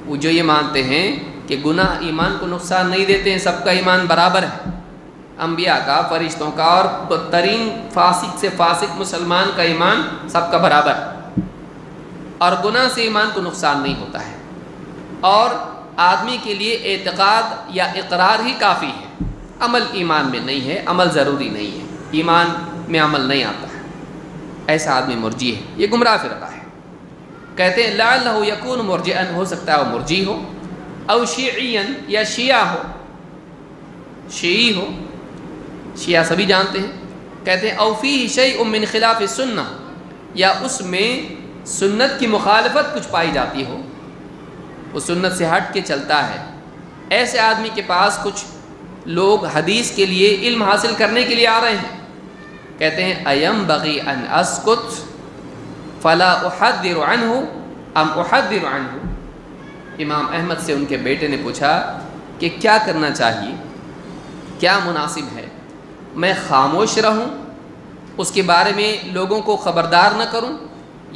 وہ جو یہ مانتے ہیں کہ گناہ ایمان کو نقصان نہیں دیتے ہیں، سب کا ایمان برابر ہے، انبیاء کا، فرشتوں کا، اور بدترین فاسق سے فاسق مسلمان کا ایمان سب کا برابر، اور گناہ سے ایمان کو نقصان نہیں ہوتا ہے، اور آدمی کے لیے اعتقاد یا اقرار ہی کافی ہے، عمل ایمان میں نہیں ہے، عمل ضروری نہیں ہے، ایمان میں عمل نہیں آتا ہے، ایسا آدمی مرجی ہے، یہ گمراہ فرقہ ہے. کہتے ہیں لعلہ یکون مرجئا، ہو سکتا ہے وہ مرجی ہو، او شیعیا، یا شیعہ ہو، شیعی ہو، شیعہ سبھی جانتے ہیں. کہتے ہیں او فیہ شیء من خلاف السنہ، یا اس میں سنت کی مخالفت کچھ پائی جاتی ہو، وہ سنت سے ہٹ کے چلتا ہے. ایسے آدمی کے پاس کچھ لوگ حدیث کے لیے، علم حاصل کرنے کے لیے آ رہے ہیں. کہتے ہیں اَيَنْبَغِي أَنْ أَسْكُتْ فَلَا أُحَذِّرُ عَنْهُ أَمْ أُحَذِّرُ عَنْهُ. امام احمد سے ان کے بیٹے نے پوچھا کہ کیا کرنا چاہیے، کیا مناسب ہے، میں خاموش رہوں، اس کے بارے میں لوگوں کو خبردار نہ کروں،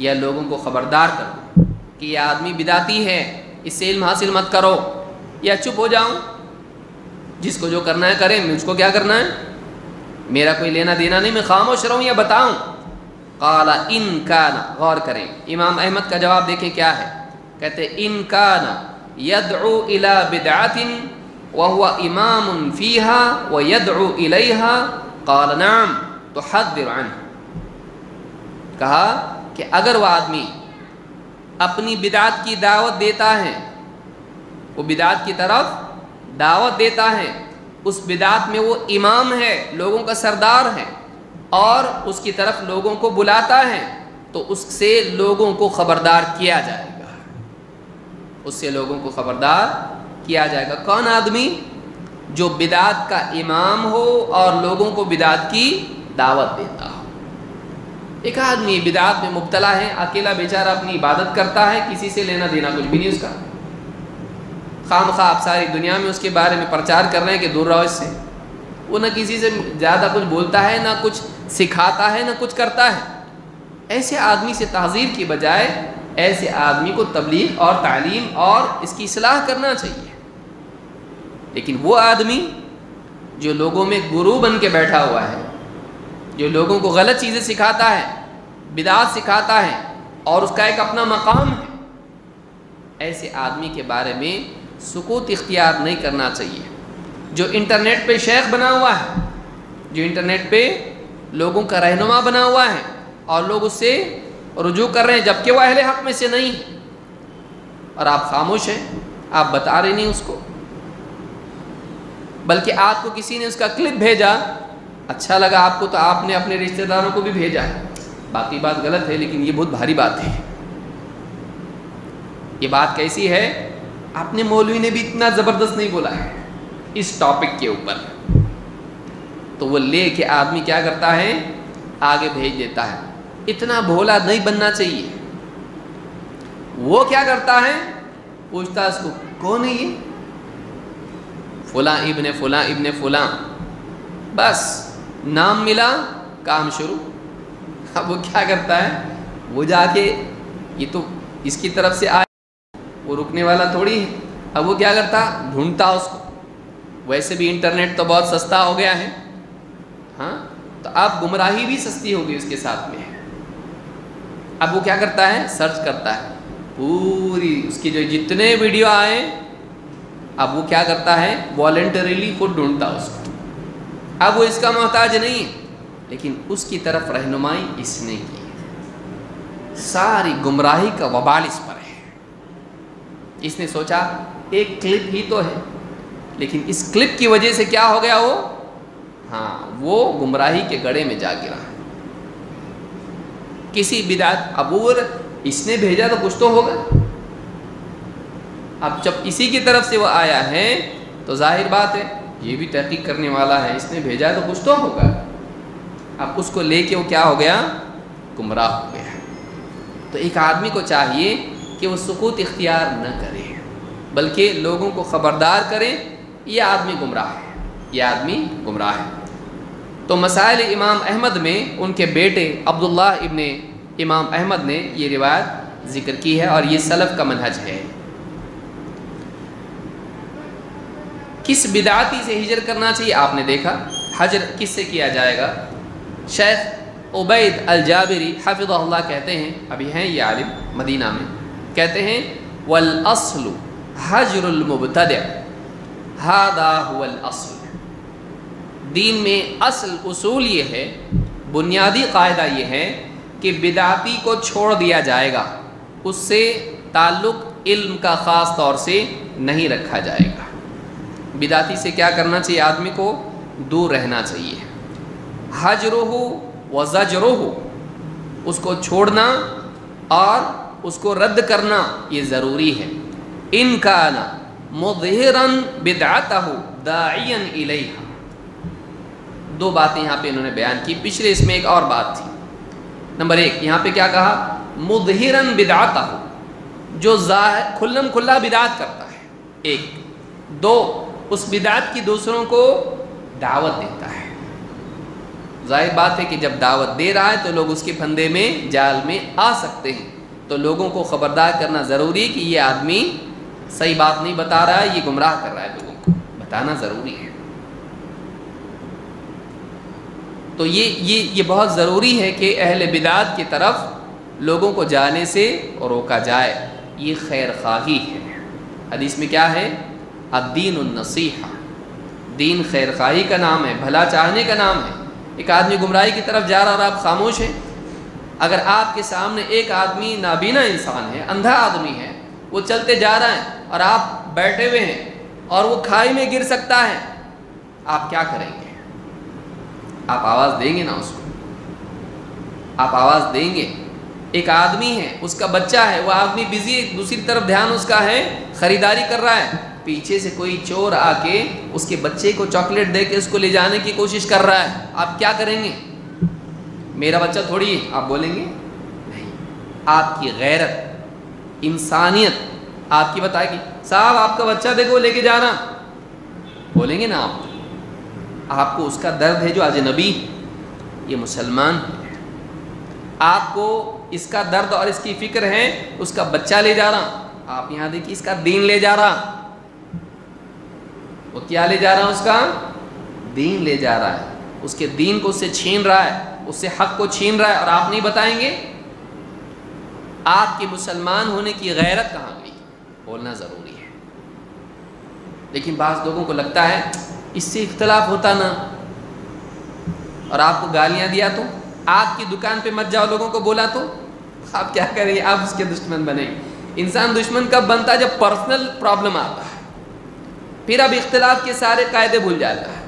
یا لوگوں کو خبردار کروں کہ یہ آدمی بدعتی ہے، اس سے علم حاصل مت کرو، یا چپ ہو جاؤں، جس کو جو کرنا ہے کریں، مجھ کو کیا کرنا ہے، میرا کوئی لینا دینا نہیں، میں خاموش رہوں یا بتاؤں. قال ان کان، غور کریں امام احمد کا جواب دیکھیں کیا ہے. کہتے ان کان یدعو الی بدعۃ وهو امام فیہا ویدعو الیہا قال نعم تحذر عنہ. کہا کہ اگر وہ آدمی اپنی بدعت کی دعوت دیتا ہے، وہ بدعت کی طرف دعوت دیتا ہے، اس بدعت میں وہ امام ہے، لوگوں کا سردار ہے، اور اس کی طرف لوگوں کو بلاتا ہے، تو اس سے لوگوں کو خبردار کیا جائے گا، اس سے لوگوں کو خبردار کیا جائے گا. کون آدمی؟ جو بدعت کا امام ہو اور لوگوں کو بدعت کی دعوت دیتا ہو. ایک آدمی بدعت میں مبتلا ہے، اکیلا بیچارہ اپنی عبادت کرتا ہے، کسی سے لینا دینا کچھ بھی نہیں اس کا، خام خواہ آپ ساری دنیا میں اس کے بارے میں پرچار کر رہے ہیں کہ دور رہو اس سے. وہ نہ کسی سے زیادہ کچھ بولتا ہے، نہ کچھ سکھاتا ہے، نہ کچھ کرتا ہے. ایسے آدمی سے تحذیر کی بجائے ایسے آدمی کو تبلیغ اور تعلیم اور اس کی اصلاح کرنا چاہیے. لیکن وہ آدمی جو لوگوں میں گرو بن کے بیٹھا ہوا ہے، جو لوگوں کو غلط چیزیں سکھاتا ہے، بدعات سکھاتا ہے، اور اس کا ایک اپنا مقام ہے، ایسے آدمی کے بارے میں سکوت اختیار نہیں کرنا چاہیے. جو انٹرنیٹ پہ شیخ بنا ہوا ہے، جو انٹرنیٹ پہ لوگوں کا رہنما بنا ہوا ہے، اور لوگ اس سے رجوع کر رہے ہیں جبکہ وہ اہل حق میں سے نہیں ہے، اور آپ خاموش ہیں، آپ بتا رہے نہیں اس کو، بلکہ آپ کو کسی نے اس کا کلپ بھیجا، اچھا لگا آپ کو تو آپ نے اپنے رشتہ داروں کو بھی بھیجا ہے. باقی بات غلط ہے، لیکن یہ بہت بھاری بات ہے. یہ بات کیسی ہے؟ آپ نے مولوی نے بھی اتنا زبردست نہیں بولا ہے اس ٹاپک کے اوپر، تو وہ لے کے آدمی کیا کرتا ہے، آگے بھیج دیتا ہے. اتنا بھولا نہیں بننا چاہیے. وہ کیا کرتا ہے، پوچھتا اس کو کون ہے یہ، فلاں ابن فلاں ابن فلاں، بس نام ملا کام شروع. اب وہ کیا کرتا ہے، وہ جا کے یہ تو اس کی طرف سے آئے، وہ رکنے والا تھوڑی ہے. اب وہ کیا کرتا، ڈھونڈتا اس کو. ویسے بھی انٹرنیٹ تو بہت سستا ہو گیا ہے، ہاں، تو اب گمراہی بھی سستی ہوگی اس کے ساتھ میں. اب وہ کیا کرتا ہے، سرچ کرتا ہے پوری اس کی جو جتنے ویڈیو آئے، اب وہ کیا کرتا ہے، والنٹریلی خود ڈھونڈتا اس کو. اب وہ اس کا محتاج نہیں ہے، لیکن اس کی طرف رہنمائی اس نے کی. ساری گمراہی کا وبال اس پر ہے. اس نے سوچا ایک کلپ ہی تو ہے، لیکن اس کلپ کی وجہ سے کیا ہو گیا، وہ ہاں وہ گمراہی کے گڑھے میں جا گرا. کسی بدعت، ابور اس نے بھیجا تو کچھ تو ہوگا. اب جب اسی کی طرف سے وہ آیا ہے تو ظاہر بات ہے یہ بھی تحقیق کرنے والا ہے، اس نے بھیجا ہے تو کچھ تو ہوگا۔ اب اس کو لے کے وہ کیا ہو گیا؟ گمراہ ہو گیا۔ تو ایک آدمی کو چاہیے کہ وہ سکوت اختیار نہ کرے بلکہ لوگوں کو خبردار کرے یہ آدمی گمراہ ہے، یہ آدمی گمراہ ہے۔ تو مسائل امام احمد میں ان کے بیٹے عبداللہ ابن امام احمد نے یہ روایت ذکر کی ہے اور یہ سلف کا منہج ہے۔ کس بدعتی سے ہجر کرنا چاہیے؟ آپ نے دیکھا حجر کس سے کیا جائے گا؟ شیخ عبید الجابری حفظہ اللہ کہتے ہیں، ابھی ہیں یہ عالم مدینہ میں، کہتے ہیں والاصل حجر المبتدع ھذا هو الاصل۔ دین میں اصول یہ ہے، بنیادی قاعدہ یہ ہے کہ بدعتی کو چھوڑ دیا جائے گا، اس سے تعلق علم کا خاص طور سے نہیں رکھا جائے گا۔ بدعتی سے کیا کرنا چاہیے؟ آدمی کو دور رہنا چاہیے۔ حجرہ و زجرہ، اس کو چھوڑنا اور اس کو رد کرنا یہ ضروری ہے۔ ان کان مظہرا بدعتہ داعیا الیہا، دو باتیں یہاں پہ انہوں نے بیان کی، پچھلے اس میں ایک اور بات تھی۔ نمبر ایک یہاں پہ کیا کہا؟ مظہرا بدعتہ، جو ظاہر کھلم کھلا بدعت کرتا ہے، ایک۔ دو، اس بدعت کی دوسروں کو دعوت دیتا ہے۔ ظاہر بات ہے کہ جب دعوت دے رہا ہے تو لوگ اس کے پھندے میں جال میں آ سکتے ہیں، تو لوگوں کو خبردار کرنا ضروری ہے کہ یہ آدمی صحیح بات نہیں بتا رہا ہے، یہ گمراہ کر رہا ہے، لوگوں کو بتانا ضروری ہے۔ تو یہ بہت ضروری ہے کہ اہل بدعت کی طرف لوگوں کو جانے سے روکا جائے، یہ خیر خواہی ہے۔ حدیث میں کیا ہے؟ الدین النصیحہ، دین خیر خواہی کا نام ہے، بھلا چاہنے کا نام ہے۔ ایک آدمی گمراہی کی طرف جا رہا اور آپ خاموش ہیں، اگر آپ کے سامنے ایک آدمی نابینا انسان ہے، اندھا آدمی ہے، وہ چلتے جا رہا ہے اور آپ بیٹھے ہوئے ہیں اور وہ کھائی میں گر سکتا ہے، آپ کیا کریں گے؟ آپ آواز دیں گے نا اس کو، آپ آواز دیں گے۔ ایک آدمی ہے، اس کا بچہ ہے، وہ آدمی بزی ہے، دوسری طرف دھیان اس کا ہے، خریداری کر رہا ہے، پیچھے سے کوئی چور آ کے اس کے بچے کو چاکلیٹ دے کے اس کو لے جانے کی کوشش کر رہا ہے، آپ کیا کریں گے؟ میرا بچہ تھوڑی ہے، آپ بولیں گے؟ نہیں۔ آپ کی غیرت، انسانیت آپ کی بتائے گی صاحب آپ کا بچہ دیکھو لے کے جانا، بولیں گے نا آپ؟ آپ کو اس کا درد ہے جو اجنبی، یہ مسلمان ہے، آپ کو اس کا درد اور اس کی فکر ہے، اس کا بچہ لے جا رہا، آپ یہاں دیکھیے اس کا دین لے جا رہا، وہ کیا لے جا رہا ہے؟ اس کا دین لے جا رہا ہے، اس کے دین کو اس سے چھین رہا ہے، اس سے حق کو چھین رہا ہے، اور آپ نہیں بتائیں گے؟ آپ کے مسلمان ہونے کی غیرت کہاں گئی؟ بولنا ضروری ہے۔ لیکن بعض لوگوں کو لگتا ہے اس سے اختلاف ہوتا نا، اور آپ کو گالیاں دیا تو، آپ کی دکان پہ مت جاؤ لوگوں کو بولا تو آپ کیا کریں گے؟ آپ اس کے دشمن بنیں گے۔ انسان دشمن کب بنتا ہے؟ جب پرسنل پرابلم آتا ہے، پھر اب اختلاف کے سارے قاعدے بھول جاتا ہے۔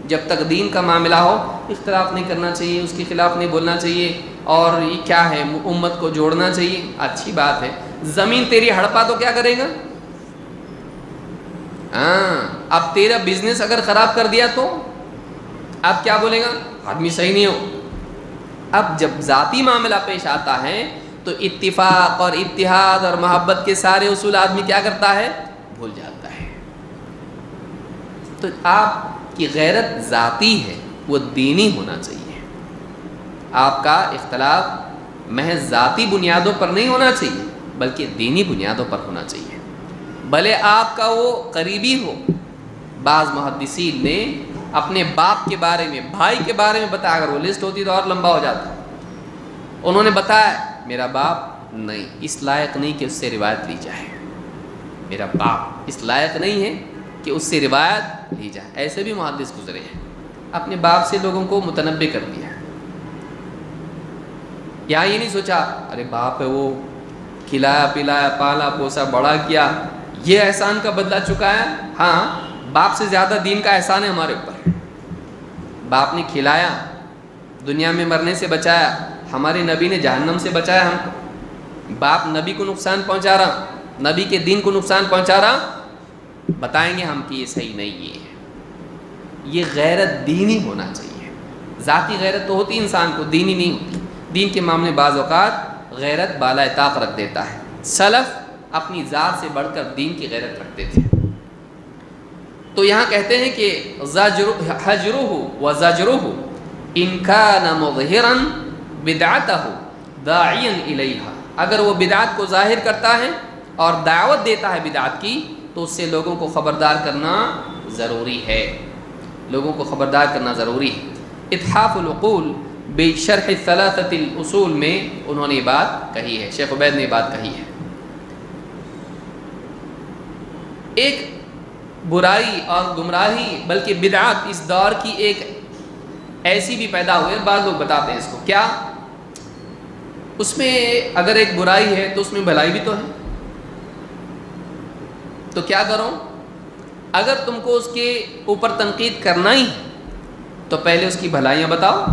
جب تک دین کا معاملہ ہو اختلاف نہیں کرنا چاہیے، اس کے خلاف نہیں بولنا چاہیے، اور یہ کیا ہے امت کو جوڑنا چاہیے، اچھی بات ہے۔ زمین تیری ہڑپا تو کیا کرے گا؟ اب تیرا بزنس اگر خراب کر دیا تو اب کیا بولے گا؟ آدمی صحیح نہیں ہو۔ اب جب ذاتی معاملہ پیش آتا ہے تو اتفاق اور اتحاد اور محبت کے سارے اصول آدمی کیا کرتا ہے؟ بھول جاتا ہے۔ تو آپ کی غیرت ذاتی ہے، وہ دینی ہونا چاہیے۔ آپ کا اختلاف محض ذاتی بنیادوں پر نہیں ہونا چاہیے بلکہ دینی بنیادوں پر ہونا چاہیے، بھلے آپ کا وہ قریبی ہو۔ بعض محدثین نے اپنے باپ کے بارے میں، بھائی کے بارے میں بتایا، اگر وہ لسٹ ہوتی تو اور لمبا ہو جاتا، انہوں نے بتایا میرا باپ نہیں، اس لائق نہیں کہ اس سے روایت لی جائے، میرا باپ اس لائق نہیں ہے کہ اس سے روایت لی جائے۔ ایسے بھی محدث گزرے ہیں، اپنے باپ سے لوگوں کو متنبع کر دیا۔ یہاں یہ نہیں سوچا ارے باپ ہے وہ کھلایا پلایا پالا پوسا بڑا کیا، یہ احسان کا بدلہ چکایا۔ ہاں، باپ سے زیادہ دین کا احسان ہے ہمارے اوپر۔ باپ نے کھلایا، دنیا میں مرنے سے بچایا، ہمارے نبی نے جہنم سے بچایا ہم کو۔ باپ نبی کو نقصان پہنچا رہا، نبی کے دین کو نقصان پہنچا رہا، بتائیں گے ہم کہ یہ صحیح نہیں ہے. یہ غیرت دینی ہونا چاہیے. ذاتی غیرت تو ہوتی انسان کو، دینی نہیں ہوتی. دین کے معاملے بعض اوقات غیرت بالائے طاق رکھ دیتا ہے. سلف اپنی ذات سے بڑھ کر دین کی غیرت رکھتے تھے. تو یہاں کہتے ہیں کہ حجرہ و زجرہ ان کان مظہرا بدعتہ داعیا الیہا، اگر وہ بدعت کو ظاہر کرتا ہے اور دعوت دیتا ہے بدعت کی تو اس سے لوگوں کو خبردار کرنا ضروری ہے. لوگوں کو خبردار کرنا ضروری ہے. اتحاف العقول بشرح ثلاثۃ الاصول میں انہوں نے یہ بات کہی ہے، شیخ عبید نے یہ بات کہی ہے. ایک برائی اور گمراہی بلکہ بدعت اس دور کی ایک ایسی بھی پیدا ہوئی ہے، بعض لوگ بتاتے ہیں اس کو کیا، اس میں اگر ایک برائی ہے تو اس میں بھلائی بھی تو ہے. تو کیا کرو، اگر تم کو اس کے اوپر تنقید کرنا ہی تو پہلے اس کی بھلائیاں بتاؤ.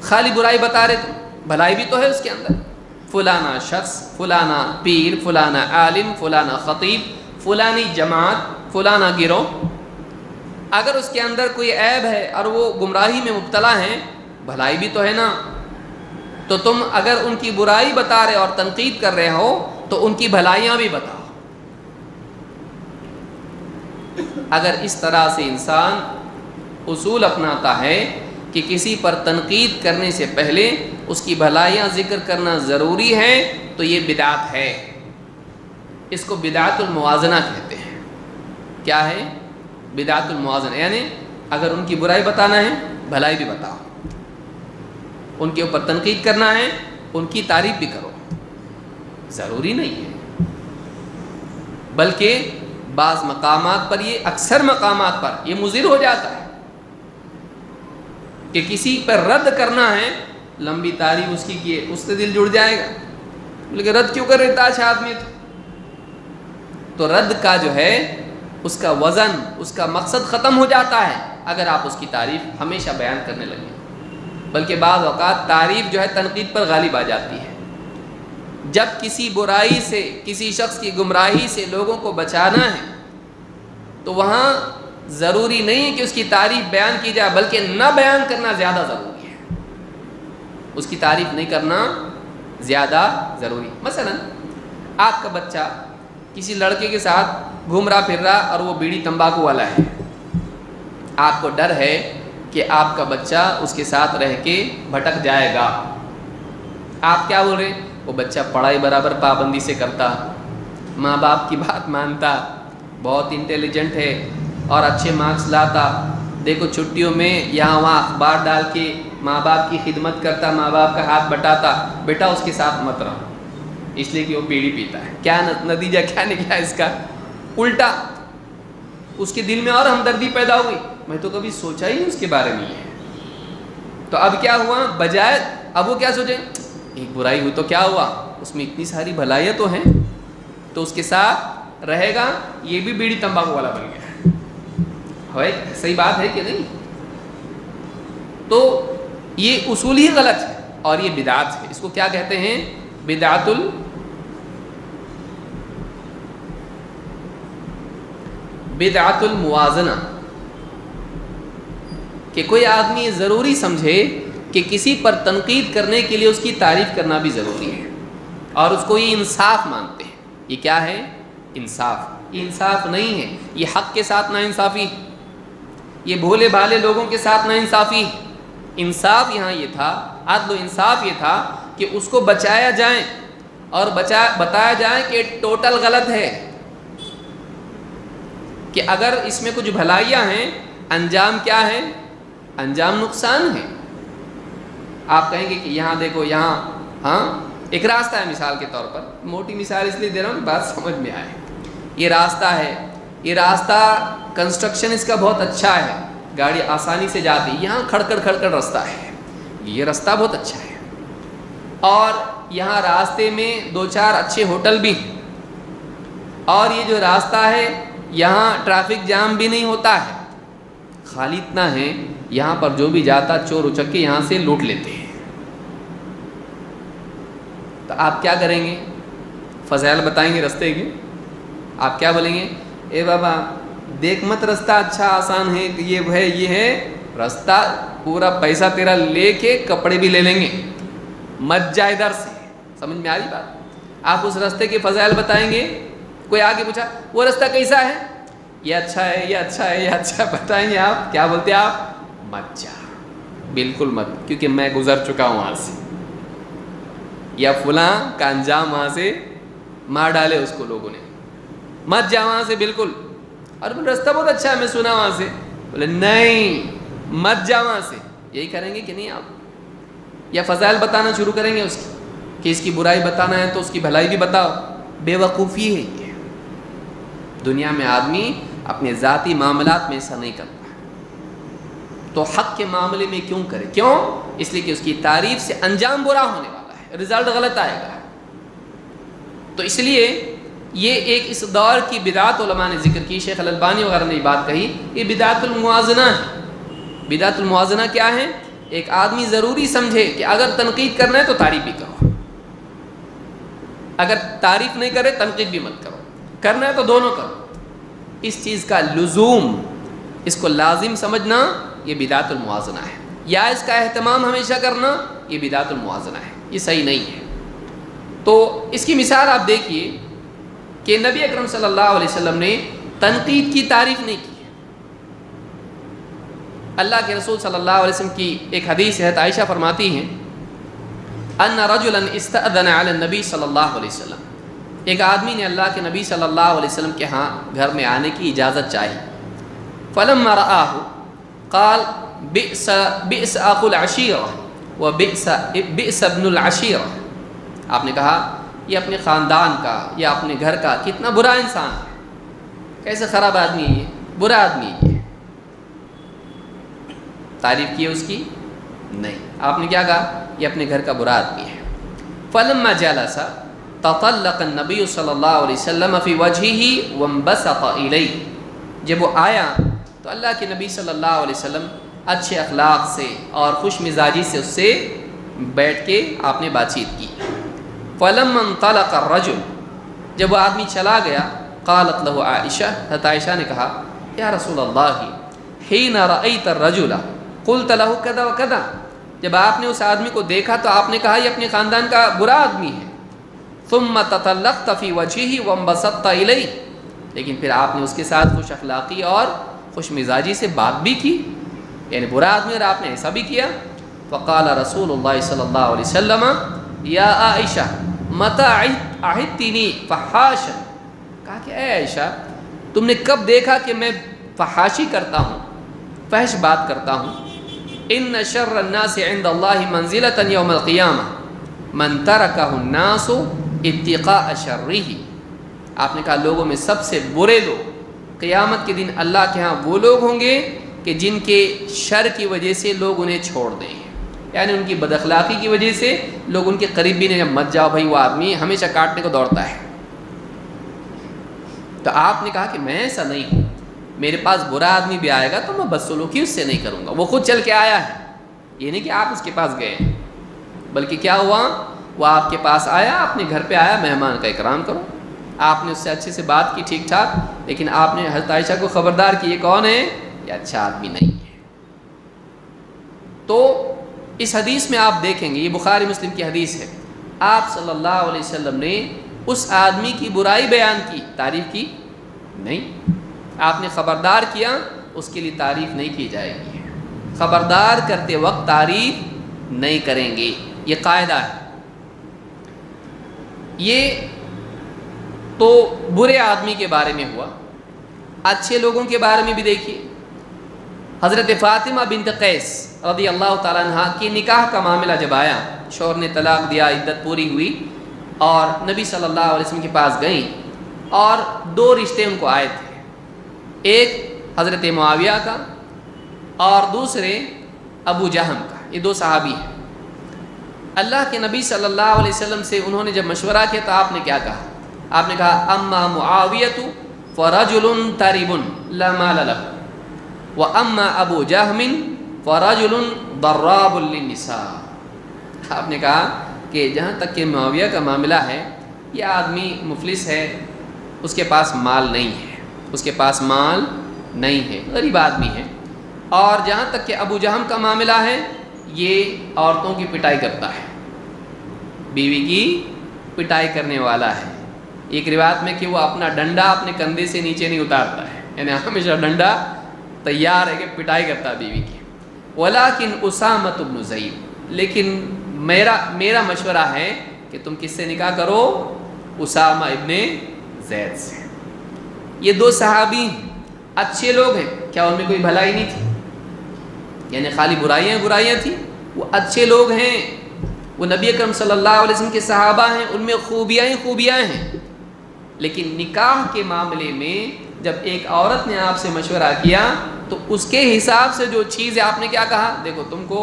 خالی برائی بتا رہے تو بھلائی بھی تو ہے اس کے اندر. فلانا شخص، فلانا پیر، فلانا عالم، فلانا خطیب، فلانی جماعت، فلانا گروہ، اگر اس کے اندر کوئی عیب ہے اور وہ گمراہی میں مبتلا ہیں، بھلائی بھی تو ہے نا. تو تم اگر ان کی برائی بتا رہے اور تنقید کر رہے ہو تو ان کی بھلائیاں بھی بتاؤ. اگر اس طرح سے انسان اصول اپناتا ہے کہ کسی پر تنقید کرنے سے پہلے اس کی بھلائیاں ذکر کرنا ضروری ہے تو یہ بدعت ہے. اس کو بدعت الموازنہ کہتے ہیں. کیا ہے؟ بدعت الموازنہ، یعنی اگر ان کی برائی بتانا ہے بھلائی بھی بتاؤ، ان کے اوپر تنقید کرنا ہے ان کی تعریف بھی کرو. ضروری نہیں ہے، بلکہ بعض مقامات پر، یہ اکثر مقامات پر یہ مضر ہو جاتا ہے کہ کسی پر رد کرنا ہے، لمبی تعریف اس کی کیے، اس سے دل جڑ جائے گا، لیکن رد کیوں کر رہے اچھا آدمی تو رد کا جو ہے اس کا وزن، اس کا مقصد ختم ہو جاتا ہے اگر آپ اس کی تعریف ہمیشہ بیان کرنے لگیں. بلکہ بعض اوقات تعریف جو ہے تنقید پر غالب آ جاتی ہے. جب کسی برائی سے، کسی شخص کی گمراہی سے لوگوں کو بچانا ہے تو وہاں ضروری نہیں ہے کہ اس کی تعریف بیان کی جائے، بلکہ نہ بیان کرنا زیادہ ضروری ہے. اس کی تعریف نہیں کرنا زیادہ ضروری. مثلا آپ کا بچہ کسی لڑکے کے ساتھ گھوم رہا پھر رہا اور وہ بیڑی تمباکو والا ہے، آپ کو ڈر ہے کہ آپ کا بچہ اس کے ساتھ رہ کے بھٹک جائے گا. آپ کیا بول رہے ہیں؟ وہ بچہ پڑھائی برابر پابندی سے کرتا، ماں باپ کی بات مانتا، بہت انٹیلیجنٹ ہے اور اچھے مارکس لاتا، دیکھو چھٹیوں میں یہاں وہاں اخبار ڈال کے ماں باپ کی خدمت کرتا، ماں باپ کا ہاتھ بٹاتا. بیٹا اس کے ساتھ مت رہو اس لیے کہ وہ بیڑی پیتا ہے. کیا نتیجہ کیا نکلا اس کا؟ الٹا اس کے دل میں اور ہمدردی پیدا ہوئی. میں تو کبھی سوچا ہی نہیں اس کے بارے میں یہ. تو اب کیا ہوا، بجائے اب وہ کیا سوچے، ایک برائی ہوئی تو کیا ہوا، اس میں اتنی ساری بھلائیاں تو ہیں، تو اس کے ساتھ رہے گا، یہ بھی بیڑی تمباکو والا بن گیا. صحیح بات ہے کہ نہیں؟ تو یہ اصول ہی غلط ہے اور یہ بدعت ہے. اس کو کیا کہتے ہیں؟ بدعت الموازنہ. کہ کوئی آدمی ضروری سمجھے کہ کسی پر تنقید کرنے کے لیے اس کی تعریف کرنا بھی ضروری ہے اور اس کو یہ انصاف مانتے ہیں. یہ کیا ہے؟ انصاف. یہ انصاف نہیں ہے، یہ حق کے ساتھ نا انصافی، یہ بھولے بھالے لوگوں کے ساتھ نا انصافی. انصاف یہاں یہ تھا، عدل و انصاف یہ تھا کہ اس کو بچایا جائے اور بتایا جائے کہ ٹوٹل غلط ہے، کہ اگر اس میں کچھ بھلائیاں ہیں انجام کیا ہے؟ انجام نقصان ہے. آپ کہیں گے کہ یہاں دیکھو، یہاں ہاں ایک راستہ ہے، مثال کے طور پر، موٹی مثال اس لیے دے رہا ہوں کہ بات سمجھ میں آئے. یہ راستہ ہے، یہ راستہ کنسٹرکشن اس کا بہت اچھا ہے، گاڑی آسانی سے جاتی. یہاں کھڑکڑ راستہ ہے، یہ راستہ بہت اچھا ہے، اور یہاں راستے میں 2-4 اچھے ہوٹل بھی ہیں، اور یہ جو راستہ ہے یہاں ٹریفک جام بھی نہیں ہوتا ہے. خالی اتنا ہے یہاں پر جو بھی جاتا چور اچک کے یہاں سے لوٹ لیتے ہیں. تو آپ کیا کریں گے؟ فضائل بتائیں گے راستے کے، آپ کیا بولیں گے؟ اے بابا دیکھ مت راستہ اچھا آسان ہے، یہ ہے راستہ، پورا پیسہ تیرا لے کے کپڑے بھی لے لیں گے، مت جا ادھر سے۔ سمجھ میں آ رہی بات؟ آپ اس راستے کے فضائل بتائیں گے، کوئی آگے پوچھا وہ راستہ کیسا ہے، یہ اچھا ہے، یہ اچھا ہے، یہ اچھا ہے، بتائیں گے آپ کیا بولتے ہیں؟ آپ مت جا، بالکل مت، کیونکہ میں گزر چکا ہوں وہاں سے، یا فلاں کا انجام وہاں سے مار ڈالے اس کو لوگوں نے، مت جا وہاں سے بالکل۔ اور راستہ بہت اچھا ہے، میں سنا وہاں سے، بولے نہیں مت جا وہاں سے۔ یہی کریں گے کہ نہیں آپ؟ یا فضائل بتانا شروع کریں گے اس کی، کہ اس کی برائی بتانا ہے تو اس کی بھلائی بھی بتاؤ۔ بے وقوفی ہے یہ، دنیا میں آدمی اپنے ذاتی معاملات میں ایسا نہیں کرتا، تو حق کے معاملے میں کیوں کرے؟ کیوں؟ اس لیے کہ اس کی تعریف سے انجام برا ہونے والا ہے، رزلٹ غلط آئے گا۔ تو اس لیے یہ ایک اس دور کی بدعت علماء نے ذکر کی، شیخ الالبانی وغیرہ نے بات کہی، یہ بدعت الموازنہ ہے۔ بدعت الموازنہ کیا ہے؟ ایک آدمی ضروری سمجھے کہ اگر تنقید کرنا ہے تو تعریف بھی کرو، اگر تعریف نہیں کرے تنقید بھی مت کرو، کرنا ہے تو دونوں کرو۔ اس چیز کا لزوم، اس کو لازم سمجھنا، یہ بدعت الموازنہ ہے، یا اس کا اہتمام ہمیشہ کرنا، یہ بدعت الموازنہ ہے، یہ صحیح نہیں ہے۔ تو اس کی مثال آپ دیکھیے کہ نبی اکرم صلی اللہ علیہ وسلم نے تنقید کی تعریف نہیں کی۔ اللہ کے رسول صلی اللہ علیہ وسلم کی ایک حدیث ہے، عائشہ فرماتی ہیں ان رجلا استأذن علی النبی صلی اللہ علیہ وسلم، ایک آدمی نے اللہ کے نبی صلی اللہ علیہ وسلم کے ہاں گھر میں آنے کی اجازت چاہی۔ فلما رآہ قال بئس اخو العشیرہ وبئس ابن العشیرہ، آپ نے کہا یہ اپنے خاندان کا یا اپنے گھر کا کتنا برا انسان ہے، کیسے خراب آدمی ہے یہ، برا آدمی ہے یہ۔ تعریف کی اس کی نہیں، آپ نے کیا کہا؟ یہ اپنے گھر کا برا آدمی ہے۔ فلما جلس تطلق النبی صلی اللہ علیہ وسلم فی وجہہ وانبسط الیہ، جب وہ آیا تو اللہ کے نبی صلی اللہ علیہ وسلم اچھے اخلاق سے اور خوش مزاجی سے اس سے بیٹھ کے آپ نے بات چیت کی۔ فلما انطلق الرجل، جب وہ آدمی چلا گیا، قالت له عائشہ، حضرت عائشہ نے کہا یا رسول اللہ حین رأیت الرجل قلت له کذا وکذا، جب آپ نے اس آدمی کو دیکھا تو آپ نے کہا یہ اپنے خاندان کا برا آدمی ہے۔ ثم تطلقت فی وجہہ وانبسطت الیہ، لیکن پھر آپ نے اس کے ساتھ خوش اخلاقی اور خوش مزاجی سے بات بھی کی، یعنی برا آدمی اور آپ نے ایسا بھی کیا۔ فقال رسول اللہ صلی اللہ علیہ وسلم یا عائشہ متی عہدتنی فحاشا، کہا کہ اے عائشہ تم نے کب دیکھا کہ میں فحاشی کرتا ہوں، فحش بات کرتا ہوں؟ ان شر الناس عند اللہ منزلۃ یوم القیامہ من ترکہ الناس اتقاء شرہ، آپ نے کہا لوگوں میں سب سے برے لوگ قیامت کے دن اللہ کے ہاں وہ لوگ ہوں گے کہ جن کے شر کی وجہ سے لوگ انہیں چھوڑ دیں، یعنی ان کی بد اخلاقی کی وجہ سے لوگ ان کے قریب بھی نہیں، مت جاؤ بھائی وہ آدمی ہمیشہ کاٹنے کو دوڑتا ہے۔ تو آپ نے کہا کہ میں ایسا نہیں ہوں، میرے پاس برا آدمی بھی آئے گا تو میں بدسلوکی اس سے نہیں کروں گا، وہ خود چل کے آیا ہے، یہ نہیں کہ آپ اس کے پاس گئے، بلکہ کیا ہوا، وہ آپ کے پاس آیا، اپنے گھر پہ آیا، مہمان کا اکرام کرو، آپ نے اس سے اچھے سے بات کی ٹھیک ٹھاک، لیکن آپ نے حضرت عائشہ کو خبردار کی یہ کون ہے، یہ اچھا آدمی نہیں ہے۔ تو اس حدیث میں آپ دیکھیں گے، یہ بخاری مسلم کی حدیث ہے، آپ صلی اللہ علیہ وسلم نے اس آدمی کی برائی بیان کی، تعریف کی نہیں، آپ نے خبردار کیا، اس کے لیے تعریف نہیں کی جائے گی، خبردار کرتے وقت تعریف نہیں کریں گے، یہ قاعدہ ہے۔ یہ تو برے آدمی کے بارے میں ہوا، اچھے لوگوں کے بارے میں بھی دیکھیے۔ حضرت فاطمہ بنت قیس رضی اللہ تعالیٰ عنہ کی نکاح کا معاملہ جب آیا، شوہر نے طلاق دیا، عدت پوری ہوئی اور نبی صلی اللہ علیہ وسلم کے پاس گئیں، اور دو رشتے ان کو آئے تھے، ایک حضرت معاویہ کا اور دوسرے ابو جہم کا، یہ دو صحابی ہیں۔ اللہ کے نبی صلی اللہ علیہ وسلم سے انہوں نے جب مشورہ کیا تو آپ نے کیا کہا؟ آپ نے کہا اما معاویۃ فرجل ترب لا مال له واما ابو جہم فرجل ضراب للنساء، آپ نے کہا کہ جہاں تک کہ معاویہ کا معاملہ ہے، یہ آدمی مفلس ہے، اس کے پاس مال نہیں ہے، اس کے پاس مال نہیں ہے، غریب آدمی ہے۔ اور جہاں تک کہ ابو جہم کا معاملہ ہے، یہ عورتوں کی پٹائی کرتا ہے، بیوی کی پٹائی کرنے والا ہے۔ ایک روایت میں کہ وہ اپنا ڈنڈا اپنے کندھے سے نیچے نہیں اتارتا ہے، یعنی ہمیشہ ڈنڈا تیار ہے کہ پٹائی کرتا ہے بیوی کی۔ ولیکن اسامۃ بن زید، لیکن میرا مشورہ ہے کہ تم کس سے نکاح کرو؟ اسامہ ابن زید سے۔ یہ دو صحابی اچھے لوگ ہیں، کیا ان میں کوئی بھلائی نہیں تھی؟ یعنی خالی برائیاں تھیں؟ وہ اچھے لوگ ہیں، وہ نبی اکرم صلی اللہ علیہ وسلم کے صحابہ ہیں، ان میں خوبیاں ہیں۔ لیکن نکاح کے معاملے میں جب ایک عورت نے آپ سے مشورہ کیا تو اس کے حساب سے جو چیز آپ نے کیا کہا؟ دیکھو تم کو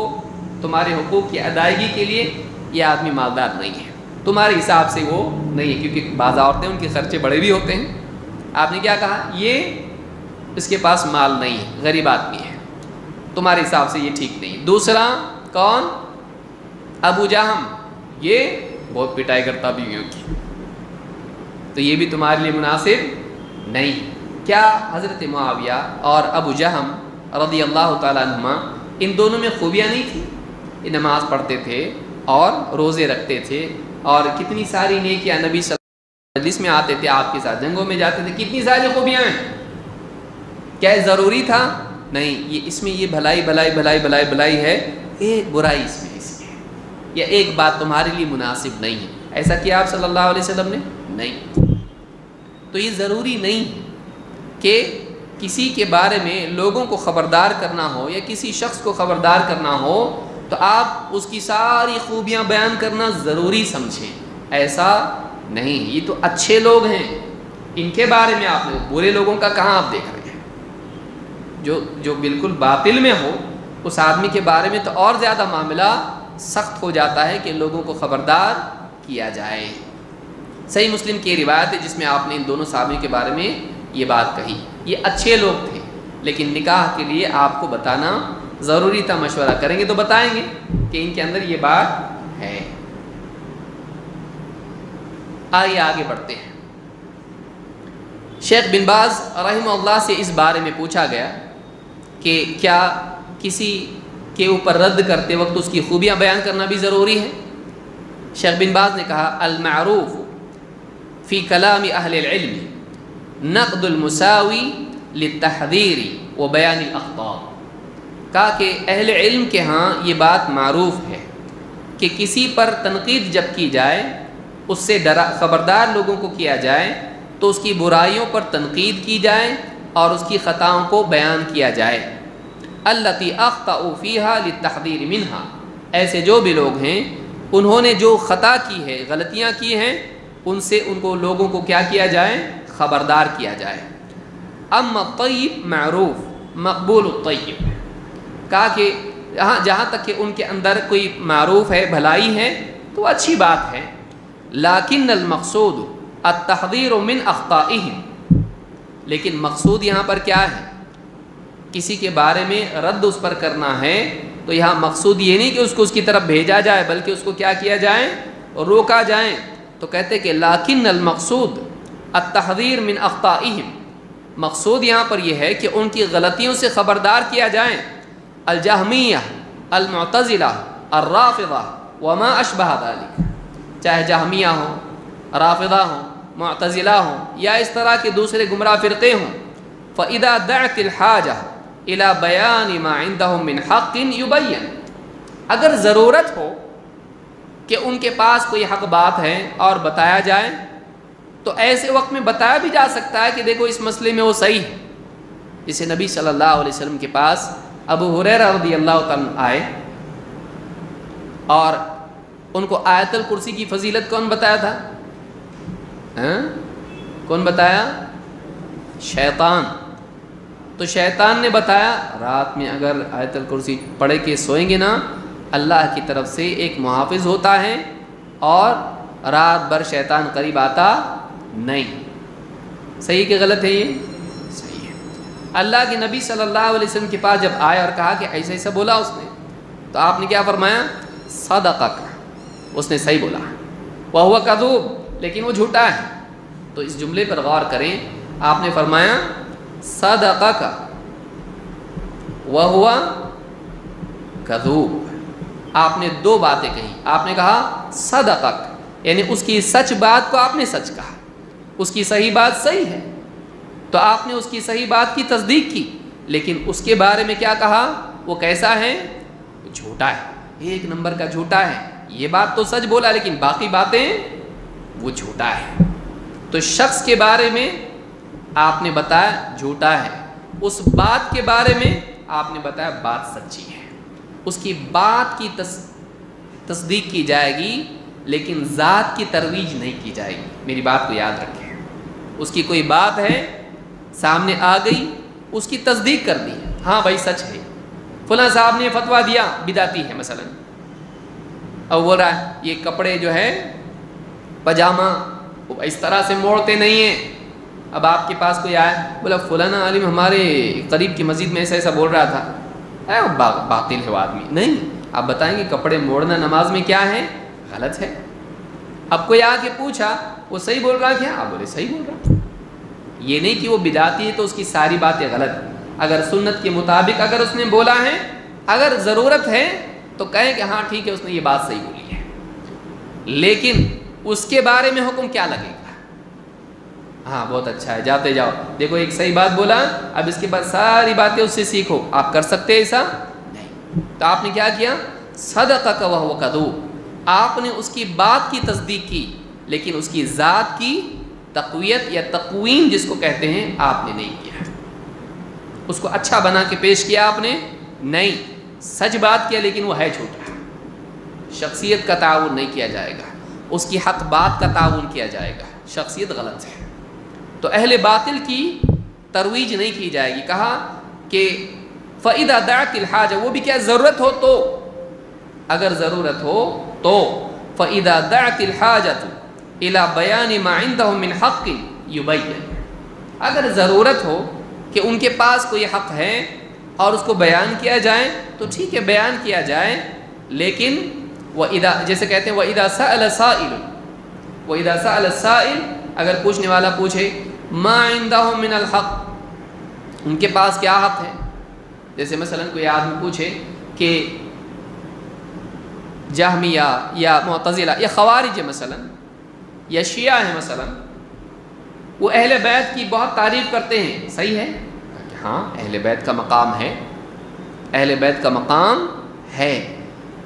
تمہارے حقوق کی ادائیگی کے لیے یہ آدمی مالدار نہیں ہے، تمہارے حساب سے وہ نہیں ہے، کیونکہ بعض عورتیں ان کے خرچے بڑے بھی ہوتے ہیں۔ آپ نے کیا کہا؟ یہ اس کے پاس مال نہیں ہے، غریب آدمی ہے، تمہارے حساب سے یہ ٹھیک نہیں۔ دوسرا کون؟ ابو جہم، یہ بہت پٹائی کرتا بیویوں کی، تو یہ بھی تمہارے لیے مناسب نہیں۔ کیا حضرت معاویہ اور ابو جہم رضی اللہ تعالیٰ عنہما ان دونوں میں خوبیاں نہیں تھیں؟ یہ نماز پڑھتے تھے اور روزے رکھتے تھے اور کتنی ساری نیکیاں، نبی صلی اللہ علیہ وسلم مجلس میں آتے تھے، آپ کے ساتھ جنگوں میں جاتے تھے، کتنی ساری خوبیاں ہیں۔ کیا یہ ضروری تھا؟ نہیں، یہ اس میں یہ بھلائی ہے، ایک برائی اس میں یا ایک بات تمہارے لیے مناسب نہیں ہے، ایسا کیا آپ صلی اللہ علیہ وسلم نے؟ نہیں۔ تو یہ ضروری نہیں کہ کسی کے بارے میں لوگوں کو خبردار کرنا ہو یا کسی شخص کو خبردار کرنا ہو تو آپ اس کی ساری خوبیاں بیان کرنا ضروری سمجھیں، ایسا نہیں۔ یہ تو اچھے لوگ ہیں، ان کے بارے میں آپ نے برے لوگوں کا کہاں آپ دیکھ رہے ہیں؟ جو بالکل باطل میں ہو اس آدمی کے بارے میں تو اور زیادہ معاملہ سخت ہو جاتا ہے کہ لوگوں کو خبردار کیا جائے۔ صحیح مسلم کی روایت ہے جس میں آپ نے ان دونوں صحابیوں کے بارے میں یہ بات کہی، یہ اچھے لوگ تھے، لیکن نکاح کے لیے آپ کو بتانا ضروری تھا، مشورہ کریں گے تو بتائیں گے کہ ان کے اندر یہ بات ہے۔ آگے بڑھتے ہیں۔ شیخ بن باز رحمہ اللہ سے اس بارے میں پوچھا گیا کہ کیا کسی کے اوپر رد کرتے وقت اس کی خوبیاں بیان کرنا بھی ضروری ہے؟ شیخ بن باز نے کہا المعروف فی کلام اہل العلم نقد المساوی للتحذیر و بیان الاخطاء۔ کہا کہ اہل علم کے ہاں یہ بات معروف ہے کہ کسی پر تنقید جب کی جائے، اس سے خبردار لوگوں کو کیا جائے تو اس کی برائیوں پر تنقید کی جائے اور اس کی خطاؤں کو بیان کیا جائے۔ التی اخطأوا فیہا للتحذیر منہا، ایسے جو بھی لوگ ہیں انہوں نے جو خطا کی ہے، غلطیاں کی ہیں، ان سے ان کو لوگوں کو کیا کیا جائے؟ خبردار کیا جائے۔ اما الطیب معروف مقبول الطیب، کہا کہ جہاں تک کہ ان کے اندر کوئی معروف ہے، بھلائی ہے تو اچھی بات ہے، لیکن المقصود التحذیر من اخطائہم، لیکن مقصود یہاں پر کیا ہے؟ کسی کے بارے میں رد اس پر کرنا ہے تو یہاں مقصود یہ نہیں کہ اس کو اس کی طرف بھیجا جائے، بلکہ اس کو کیا کیا جائے؟ روکا جائے۔ تو کہتے کہ لیکن المقصود التحذیر من اخطائہم، مقصود یہاں پر یہ ہے کہ ان کی غلطیوں سے خبردار کیا جائے۔ الجہمیہ، المعتزلہ، الرافضہ وما اشبہ ذلک، چاہے جہمیہ ہوں، رافضہ ہوں، معتزلہ ہوں یا اس طرح کے دوسرے گمراہ فرقے ہوں، فَإِذَا دَعَتِ الْحَاجَةُ إِلَى بَيَانِ مَا عِنْدَهُم مِّنْ حَقٍّ يُبَيَّنُ، اگر ضرورت ہو کہ ان کے پاس کوئی حق بات ہے اور بتایا جائے تو ایسے وقت میں بتایا بھی جا سکتا ہے کہ دیکھو اس مسئلے میں وہ صحیح ہے۔ جسے نبی صلی اللہ علیہ وسلم کے پاس ابو ہریرہ رضی اللہ تعالیٰ آئے اور ان کو آیت الکرسی کی فضیلت کون بتایا تھا؟ کون بتایا؟ شیطان۔ تو شیطان نے بتایا رات میں اگر آیت الکرسی پڑھ کے سوئیں گے نا، اللہ کی طرف سے ایک محافظ ہوتا ہے اور رات بھر شیطان قریب آتا نہیں۔ صحیح کہ غلط ہے؟ یہ صحیح ہے۔ اللہ کے نبی صلی اللہ علیہ وسلم کے پاس جب آئے اور کہا کہ ایسا ایسا بولا اس نے، تو آپ نے کیا فرمایا؟ صدقک، اس نے صحیح بولا۔ وہو کذوب، لیکن وہ جھوٹا ہے. تو اس جملے پر غور کریں. آپ نے فرمایا صدقک وہو کذوب. آپ نے دو باتیں کہی. آپ نے کہا صدقک یعنی اس کی سچ بات کو آپ نے سچ کہا, اس کی صحیح بات صحیح ہے, تو آپ نے اس کی صحیح بات کی تصدیق کی, لیکن اس کے بارے میں کیا کہا؟ وہ کیسا ہے؟ جھوٹا ہے, ایک نمبر کا جھوٹا ہے. یہ بات تو سچ بولا لیکن باقی باتیں وہ جھوٹا ہے. تو شخص کے بارے میں آپ نے بتایا جھوٹا ہے, اس بات کے بارے میں آپ نے بتایا بات سچی ہے. اس کی بات کی تصدیق کی جائے گی لیکن ذات کی ترویج نہیں کی جائے گی. میری بات کو یاد رکھیں. اس کی کوئی بات ہے سامنے آ گئی, اس کی تصدیق کر دی, ہاں بھائی سچ ہے, فلاں صاحب نے فتویٰ دیا بدعتی ہے مثلا, اور بول رہا ہے یہ کپڑے جو ہے پاجامہ وہ اس طرح سے موڑتے نہیں ہیں. اب آپ کے پاس کوئی آیا بولا فلانا عالم ہمارے قریب کی مسجد میں ایسا ایسا بول رہا تھا, باطل ہے وہ آدمی. نہیں, آپ بتائیں گے کپڑے موڑنا نماز میں کیا ہے؟ غلط ہے. اب کوئی آ کے پوچھا وہ صحیح بول رہا کیا؟ آپ بولے صحیح بول رہا. یہ نہیں کہ وہ بدعتی ہے تو اس کی ساری باتیں غلط. اگر سنت کے مطابق اگر اس نے بولا ہے, اگر ضرورت ہے تو کہیں کہ ہاں ٹھیک ہے اس نے یہ بات صحیح بولی ہے, لیکن اس کے بارے میں حکم کیا لگے گا؟ ہاں بہت اچھا ہے, جاتے جاؤ, دیکھو ایک صحیح بات بولا, اب اس کے بعد ساری باتیں اس سے سیکھو. آپ کر سکتے ایسا؟ نہیں. تو آپ نے کیا کیا؟ صدقک وہو کذوب. آپ نے اس کی بات کی تصدیق کی لیکن اس کی ذات کی تقویت یا تقویم جس کو کہتے ہیں آپ نے نہیں کیا. اس کو اچھا بنا کے پیش کیا آپ نے نہیں, سچ بات کیا لیکن وہ ہے جھوٹا. شخصیت کا تعاون نہیں کیا جائے گا, اس کی حق بات کا تعاون کیا جائے گا. شخصیت غلط ہے تو اہل باطل کی ترویج نہیں کی جائے گی. کہا کہ فَإِذَا دَعَتِ الْحَاجَةُ, وہ بھی کیا ضرورت ہو تو, اگر ضرورت ہو تو فَإِذَا دَعَتِ الْحَاجَةُ إِلَى بَيَانِ مَا عِنْدَهُم مِّنْ حَقٍّ يُبَيِّنُ. اگر ضرورت ہو کہ ان کے پاس کوئی حق ہے اور اس کو بیان کیا جائے تو ٹھیک ہے بیان کیا جائے, لیکن وَإِذَا جیسے کہتے ہیں وَإِذَا سَأَلَ سَائِلٌ, وَإِذَا سَأَلَ السَّائِلُ اگر پوچھنے والا پوچھے مَا عِنْدَهُم مِّنَ الْحَقِّ, ان کے پاس کیا حق ہے. جیسے مثلا کوئی آدمی پوچھے کہ جہمیہ یا معتزلہ یا خوارج مثلا یا شیعہ ہیں مثلا, وہ اہل بیت کی بہت تعریف کرتے ہیں, صحیح ہے؟ ہاں اہل بیت کا مقام ہے, اہل بیت کا مقام ہے.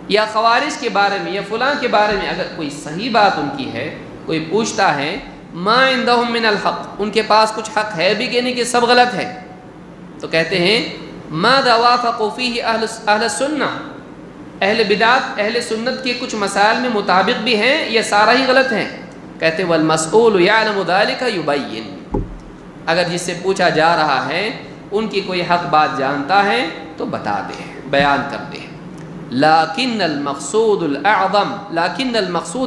یا خوارج کے بارے میں یا فلاں کے بارے میں اگر کوئی صحیح بات ان کی ہے, کوئی پوچھتا ہے ما عندهم من الحق, ان کے پاس کچھ حق ہے بھی کہ نہیں کہ سب غلط ہے, تو کہتے ہیں ماذا وافقوا فيه اہل السنہ, اہل بدعت اہل سنت کے کچھ مسائل میں مطابق بھی ہیں یا سارا ہی غلط ہیں. کہتے ہیں والمسئول یعلم ذلك یبین, اگر جس سے پوچھا جا رہا ہے ان کی کوئی حق بات جانتا ہے تو بتا دے, بیان کر دے. لیکن المقصود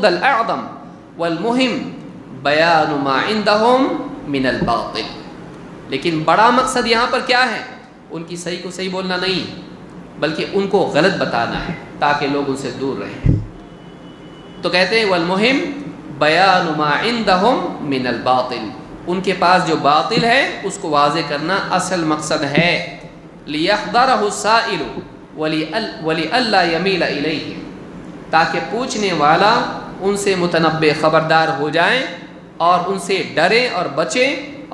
الاعظم والمہم بیان ما عندهم من الباطل, لیکن بڑا مقصد یہاں پر کیا ہے؟ ان کی صحیح کو صحیح بولنا نہیں بلکہ ان کو غلط بتانا ہے تاکہ لوگ ان سے دور رہیں. تو کہتے ہیں والمہم بیان ما عندهم من الباطل, ان کے پاس جو باطل ہے اس کو واضح کرنا اصل مقصد ہے. لیحذرہ السائل ولئلا یمیل الیہ, تاکہ پوچھنے والا ان سے متنبہ خبردار ہو جائیں اور ان سے ڈرے اور بچے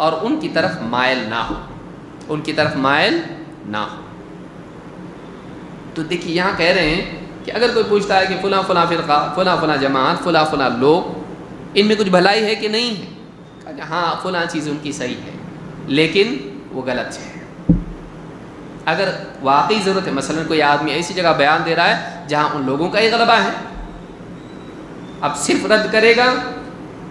اور ان کی طرف مائل نہ ہو, ان کی طرف مائل نہ ہو. تو دیکھیے یہاں کہہ رہے ہیں کہ اگر کوئی پوچھتا ہے کہ فلاں فلاں فرقہ, فلاں فلاں جماعت, فلاں فلاں لوگ, ان میں کچھ بھلائی ہے کہ نہیں ہے؟ ہاں فلاں چیز ان کی صحیح ہے لیکن وہ غلط ہے. اگر واقعی ضرورت ہے, مثلا کوئی آدمی ایسی جگہ بیان دے رہا ہے جہاں ان لوگوں کا ہی غلبہ ہے, اب صرف رد کرے گا.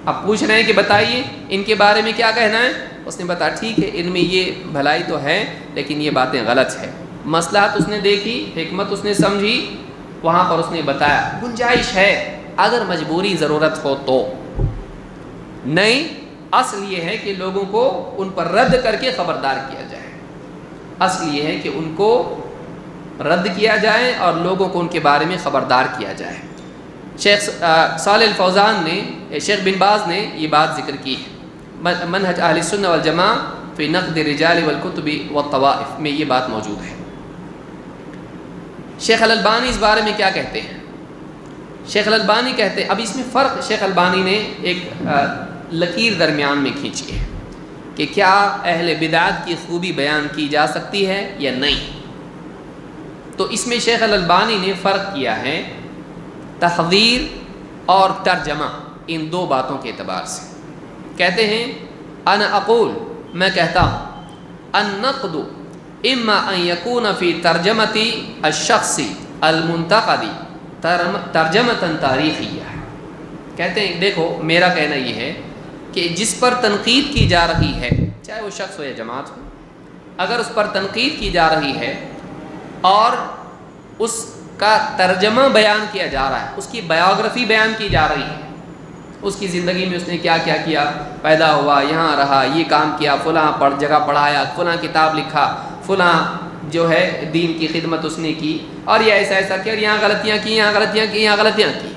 اب پوچھ رہے ہیں کہ بتائیے ان کے بارے میں کیا کہنا ہے, اس نے بتایا ٹھیک ہے ان میں یہ بھلائی تو ہے لیکن یہ باتیں غلط ہے. مصلحت اس نے دیکھی, حکمت اس نے سمجھی, وہاں پر اس نے بتایا گنجائش ہے اگر مجبوری ضرورت ہو تو. نہیں, اصل یہ ہے کہ لوگوں کو ان پر رد کر کے خبردار کیا جائے. اصل یہ ہے کہ ان کو رد کیا جائے اور لوگوں کو ان کے بارے میں خبردار کیا جائے. شیخ صالح الفوزان نے، شیخ بن باز نے یہ بات ذکر کی ہے، منہج اہل السنہ والجماعہ فی نقد الرجال والکتب والطوائف میں یہ بات موجود ہے۔ شیخ الالبانی اس بارے میں کیا کہتے ہیں؟ شیخ الالبانی کہتے ہیں، اب اس میں فرق شیخ البانی نے ایک لکیر درمیان میں کھینچی ہے کہ کیا اہل بدعت کی خوبی بیان کی جا سکتی ہے یا نہیں۔ تو اس میں شیخ الالبانی نے فرق کیا ہے تحذیر اور ترجمہ، ان دو باتوں کے اعتبار سے۔ کہتے ہیں انا اقول، میں کہتا ہوں، النقد اما ان یکون فی ترجمۃ الشخص المنتقد ترجمۃ تاریخیہ۔ کہتے ہیں دیکھو میرا کہنا یہ ہے کہ جس پر تنقید کی جا رہی ہے، چاہے وہ شخص ہو یا جماعت ہو، اگر اس پر تنقید کی جا رہی ہے اور اس کا ترجمہ بیان کیا جا رہا ہے، اس کی بایوگرافی بیان کی جا رہی ہے، اس کی زندگی میں اس نے کیا کیا کیا، پیدا ہوا، یہاں رہا، یہ کام کیا، فلاں جگہ پڑھایا، فلاں کتاب لکھا، فلاں جو ہے دین کی خدمت اس نے کی، اور یہ ایسا ایسا کیا، اور یہاں غلطیاں کی، یہاں غلطیاں کی، یہاں غلطیاں کی،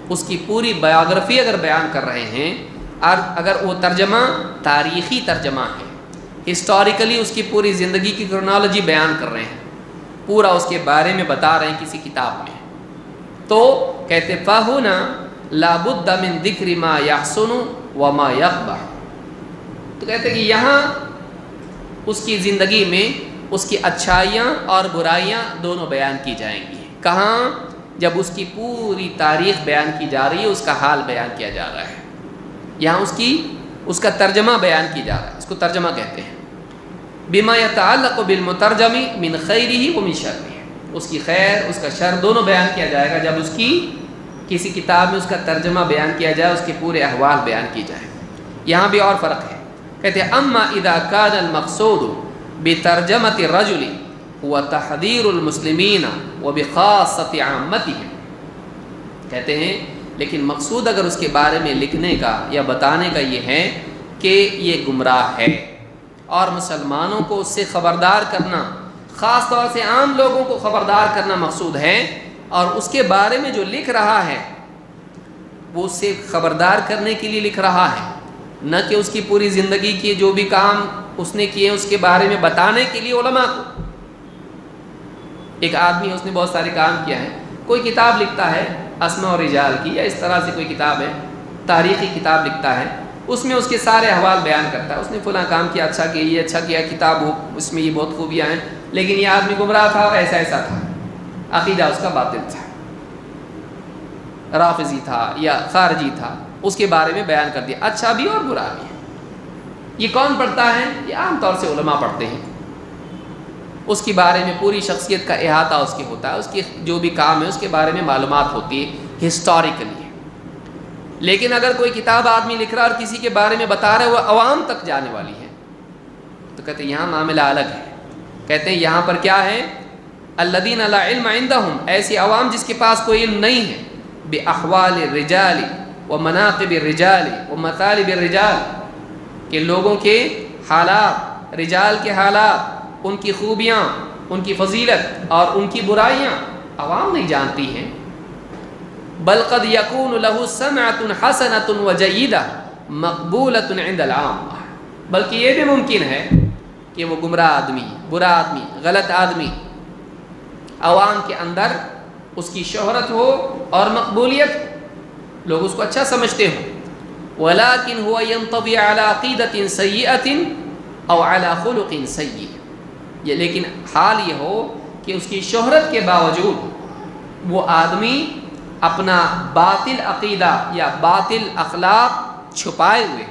اس کی پوری بایوگرافی اگر بیان کر رہے ہیں، اور اگر وہ ترجمہ تاریخی ترجمہ ہے، ہسٹوریکلی اس کی پوری زندگی کی کرونالوجی بیان کر رہے ہیں، پورا اس کے بارے میں بتا رہے ہیں کسی کتاب میں، تو کہتے فَهُنَا لَا بُدَّ مِن ذِكْرِ مَا يَحْسُنُ وَمَا يَقْبَحُ۔ تو کہتے کہ یہاں اس کی زندگی میں اس کی اچھائیاں اور برائیاں دونوں بیان کی جائیں گی۔ کہاں؟ جب اس کی پوری تاریخ بیان کی جا رہی ہے، اس کا حال بیان کیا جا رہا ہے، یہاں اس کا ترجمہ بیان کی جا رہا ہے، اس کو ترجمہ کہتے ہیں۔ بما يتعلق بالمترجم من خیرہ ومن شرہ، اس کی خیر اس کا شر دونوں بیان کیا جائے گا جب اس کی کسی کتاب میں اس کا ترجمہ بیان کیا جائے، اس کے پورے احوال بیان کی جائے۔ یہاں بھی اور فرق ہے، کہتے ہیں اما اذا كان المقصود بترجمۃ الرجل هو تحذير المسلمین وبخاصة عامتهم، کہتے ہیں لیکن مقصود اگر اس کے بارے میں لکھنے کا یا بتانے کا یہ ہے کہ یہ گمراہ ہے اور مسلمانوں کو اس سے خبردار کرنا، خاص طور سے عام لوگوں کو خبردار کرنا مقصود ہے، اور اس کے بارے میں جو لکھ رہا ہے وہ اس سے خبردار کرنے کے لیے لکھ رہا ہے، نہ کہ اس کی پوری زندگی کے جو بھی کام اس نے کیے اس کے بارے میں بتانے کے لیے علماء کو۔ ایک آدمی اس نے بہت سارے کام کیا ہے، کوئی کتاب لکھتا ہے اسماء و رجال کی، یا اس طرح سے کوئی کتاب ہے، تاریخی کتاب لکھتا ہے، اس میں اس کے سارے احوال بیان کرتا ہے، اس نے فلاں کام کیا، اچھا کیا، یہ اچھا کیا، کتاب ہو اس میں یہ بہت خوبیاں ہیں، لیکن یہ آدمی گمراہ تھا اور ایسا ایسا تھا، عقیدہ اس کا باطل تھا، رافضی تھا یا خارجی تھا، اس کے بارے میں بیان کر دیا، اچھا بھی اور برا بھی۔ یہ کون پڑھتا ہے؟ یہ عام طور سے علماء پڑھتے ہیں، اس کے بارے میں پوری شخصیت کا احاطہ اس کے ہوتا ہے، اس کے جو بھی کام ہے اس کے بارے میں معلومات ہوتی ہے ہسٹوریکلی۔ لیکن اگر کوئی کتاب آدمی لکھ رہا اور کسی کے بارے میں بتا رہا ہے وہ عوام تک جانے والی ہے، تو کہتے ہیں یہاں معاملہ الگ ہے۔ کہتے ہیں یہاں پر کیا ہے؟ الذین لا علم عندهم، ایسی عوام جس کے پاس کوئی علم نہیں ہے، باحوال الرجال ومناقب الرجال ومطالب الرجال، کہ لوگوں کے حالات، رجال کے حالات، ان کی خوبیاں، ان کی فضیلت اور ان کی برائیاں عوام نہیں جانتی ہیں۔ بل قد یکون له سمعۃ حسنۃ وجیدہ مقبولۃ عند العامہ، بلکہ یہ بھی ممکن ہے کہ وہ گمراہ آدمی، برا آدمی، غلط آدمی عوام کے اندر اس کی شہرت ہو اور مقبولیت، لوگ اس کو اچھا سمجھتے ہوں، ولكن هو ينطوي على عقیدۃ سیئۃ او على خلق سیئ، یہ لیکن حال یہ ہو کہ اس کی شہرت کے باوجود وہ آدمی اپنا باطل عقیدہ یا باطل اخلاق چھپائے ہوئے،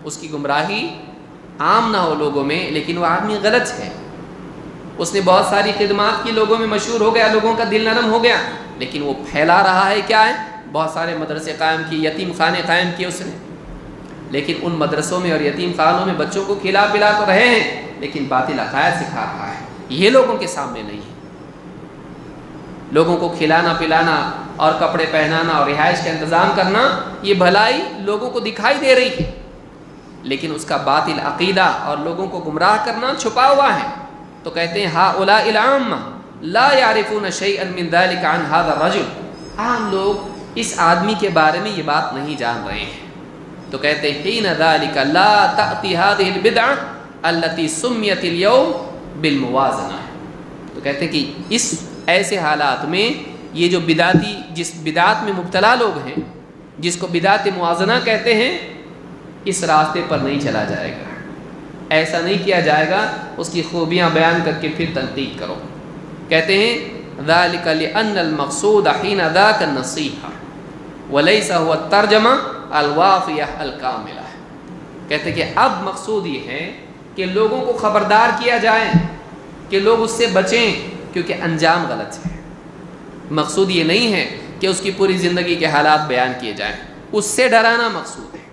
اس کی گمراہی عام نہ ہو لوگوں میں، لیکن وہ آدمی غلط ہے، اس نے بہت ساری خدمات کی، لوگوں میں مشہور ہو گیا، لوگوں کا دل نرم ہو گیا، لیکن وہ پھیلا رہا ہے کیا ہے؟ بہت سارے مدرسے قائم کیے، یتیم خانے قائم کیے اس نے، لیکن ان مدرسوں میں اور یتیم خانوں میں بچوں کو کھلا پلا تو رہے ہیں، لیکن باطل عقائد سکھا رہا ہے، یہ لوگوں کے سامنے نہیں ہے۔ لوگوں کو کھلانا پلانا اور کپڑے پہنانا اور رہائش کا انتظام کرنا، یہ بھلائی لوگوں کو دکھائی دے رہی ہے، لیکن اس کا باطل عقیدہ اور لوگوں کو گمراہ کرنا چھپا ہوا ہے۔ تو کہتے ہیں ہؤلاء العامہ لا يعرفون شيئا من ذلك عن هذا الرجل، عام لوگ اس آدمی کے بارے میں یہ بات نہیں جان رہے ہیں، تو کہتے ہیں حین ذالک لا تأتی هذه البدعة التي سميت اليوم بالموازنہ، تو کہتے ہیں کہ اس ایسے حالات میں یہ جو بدعتی جس بدعات میں مبتلا لوگ ہیں، جس کو بدعت موازنہ کہتے ہیں، اس راستے پر نہیں چلا جائے گا، ایسا نہیں کیا جائے گا، اس کی خوبیاں بیان کر کے پھر تنقید کرو۔ کہتے ہیں ذالک لأن المقصود حین ذاک النصیحہ ولیس هو الترجمہ الوافیہ الکاملہ، کہتے ہیں کہ اب مقصود یہ ہے کہ لوگوں کو خبردار کیا جائے کہ لوگ اس سے بچیں کیونکہ انجام غلط ہے۔ مقصود یہ نہیں ہے کہ اس کی پوری زندگی کے حالات بیان کیے جائیں، اس سے ڈرانا مقصود ہے،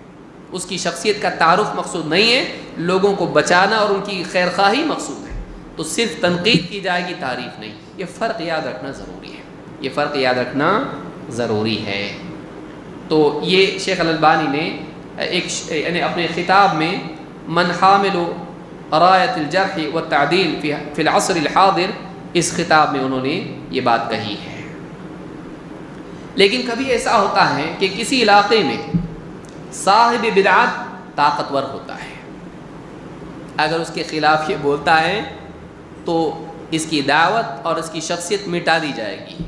اس کی شخصیت کا تعارف مقصود نہیں ہے، لوگوں کو بچانا اور ان کی خیر خواہی مقصود ہے، تو صرف تنقید کی جائے گی، تعریف نہیں۔ یہ فرق یاد رکھنا ضروری ہے، یہ فرق یاد رکھنا ضروری ہے۔ تو یہ شیخ الالبانی نے یعنی اپنے خطاب میں من حامل رایت الجرح والتعدیل فی العصر الحاضر، اس خطاب میں انہوں نے یہ بات کہی ہے۔ لیکن کبھی ایسا ہوتا ہے کہ کسی علاقے میں صاحب بدعت طاقتور ہوتا ہے، اگر اس کے خلاف یہ بولتا ہے تو اس کی دعوت اور اس کی شخصیت مٹا دی جائے گی۔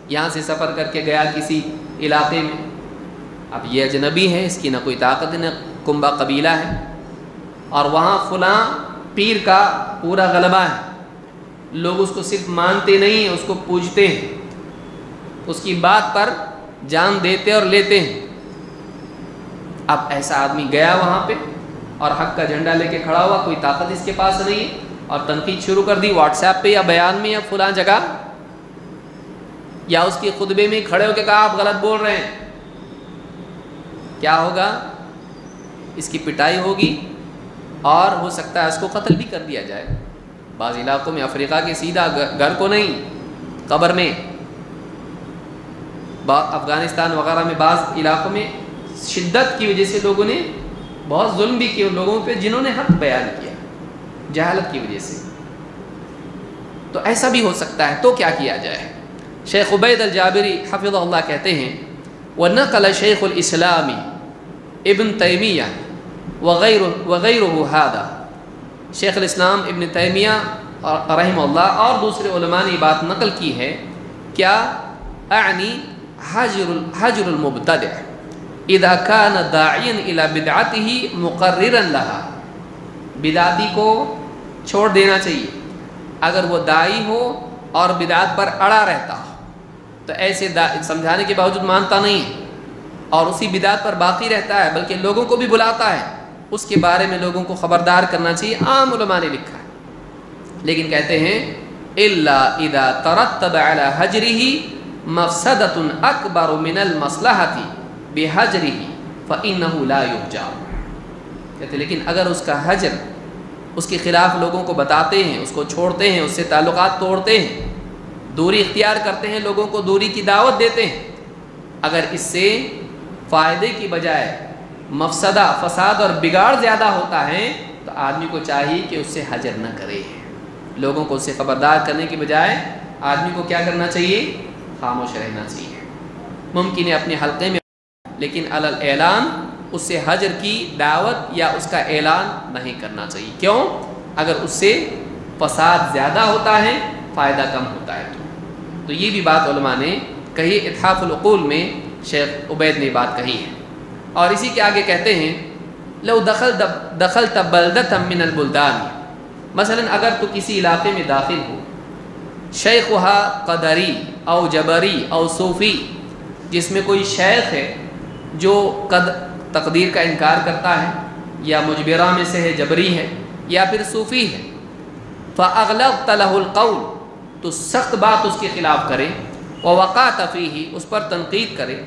یہاں سے سفر کر کے گیا کسی علاقے میں، اب یہ اجنبی ہے، اس کی نہ کوئی طاقت نہ کنبہ قبیلہ ہے، اور وہاں فلاں پیر کا پورا غلبہ ہے، لوگ اس کو صرف مانتے نہیں ہیں، اس کو پوجتے ہیں، اس کی بات پر جان دیتے اور لیتے ہیں۔ اب ایسا آدمی گیا وہاں پہ اور حق کا جھنڈا لے کے کھڑا ہوا، کوئی طاقت اس کے پاس نہیں ہے، اور تنقید شروع کر دی واٹس ایپ پہ یا بیان میں یا فلاں جگہ، یا اس کے خطبے میں کھڑے ہو کے کہا آپ غلط بول رہے ہیں، کیا ہوگا؟ اس کی پٹائی ہوگی اور ہو سکتا ہے اس کو قتل بھی کر دیا جائے۔ بعض علاقوں میں افریقہ کے سیدھا گھر کو نہیں، قبر میں، افغانستان وغیرہ میں بعض علاقوں میں شدت کی وجہ سے لوگوں نے بہت ظلم بھی کیے لوگوں پہ جنہوں نے حق بیان کیا، جہالت کی وجہ سے۔ تو ایسا بھی ہو سکتا ہے، تو کیا کیا جائے؟ شیخ عبید الجابری حفظہ اللہ کہتے ہیں وَنَقَلَ شیخ الاسلام ابن تیمیہ وغیرہ هذا، شیخ الاسلام ابن تیمیہ رحمہ اللہ اور دوسرے علماء نے بات نقل کی ہے، کیا اعنی حجر المبتدع اذا كان داعیا الى بدعته مقررا لها، بدعتی کو چھوڑ دینا چاہیے اگر وہ داعی ہو اور بدعت پر اڑا رہتا ہو، تو ایسے سمجھانے کے باوجود مانتا نہیں ہے اور اسی بدعت پر باقی رہتا ہے بلکہ لوگوں کو بھی بلاتا ہے، اس کے بارے میں لوگوں کو خبردار کرنا چاہیے، عام علماء نے لکھا ہے۔ لیکن کہتے ہیں الا اذا ترتب على حجره مفسدة اکبر من المصلحة بحجره فانه لا يحجر، کہتے ہیں لیکن اگر اس کا حجر، اس کے خلاف لوگوں کو بتاتے ہیں، اس کو چھوڑتے ہیں، اس سے تعلقات توڑتے ہیں، دوری اختیار کرتے ہیں، لوگوں کو دوری کی دعوت دیتے ہیں، اگر اس سے فائدے کی بجائے مفسدہ، فساد اور بگاڑ زیادہ ہوتا ہے تو آدمی کو چاہیے کہ اس سے حجر نہ کرے، لوگوں کو اس سے خبردار کرنے کی بجائے آدمی کو کیا کرنا چاہیے؟ خاموش رہنا چاہیے۔ ممکن ہے اپنے حلقے میں، لیکن علی الاعلان اس سے حجر کی دعوت یا اس کا اعلان نہیں کرنا چاہیے۔ کیوں؟ اگر اس سے فساد زیادہ ہوتا ہے، فائدہ کم ہوتا ہے۔ تو یہ بھی بات علماء نے کہی، اتحاف العقول میں شیخ عبید نے بات کہی ہے۔ اور اسی کے آگے کہتے ہیں لو دخلت بلدۃ من البلدان، مثلا اگر تو کسی علاقے میں داخل ہو، شیخها قدری او جبری او صوفی، جس میں کوئی شیخ ہے جو تقدیر کا انکار کرتا ہے، یا مجبرہ میں سے ہے، جبری ہے، یا پھر صوفی ہے، فاغلظت له القول، تو سخت بات اس کے خلاف کرے، ووقعت فیہ، اس پر تنقید کرے،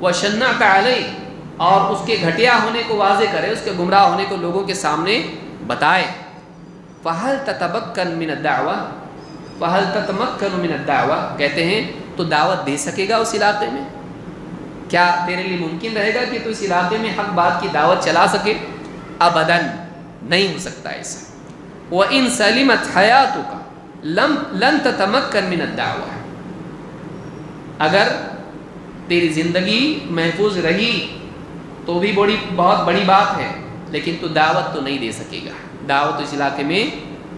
وشنعت علیہ، اور اس کے گھٹیا ہونے کو واضح کرے، اس کے گمراہ ہونے کو لوگوں کے سامنے بتائے، فہل تتمکن من الدعوہ، فہل تتمکن من الدعوہ، کہتے ہیں تو دعوت دے سکے گا اس علاقے میں؟ کیا تیرے لیے ممکن رہے گا کہ تو اس علاقے میں حق بات کی دعوت چلا سکے؟ ابداً نہیں ہو سکتا ایسا۔ وَإِن سَلِمَتْ حَيَاتُكَ لَن تَتَمَكَّن مِّنَ الدَّعْوَةِ، اگر تیری زندگی محفوظ رہی تو بھی بہت بڑی بات ہے، لیکن تو دعوت تو نہیں دے سکے گا، دعوت اس علاقے میں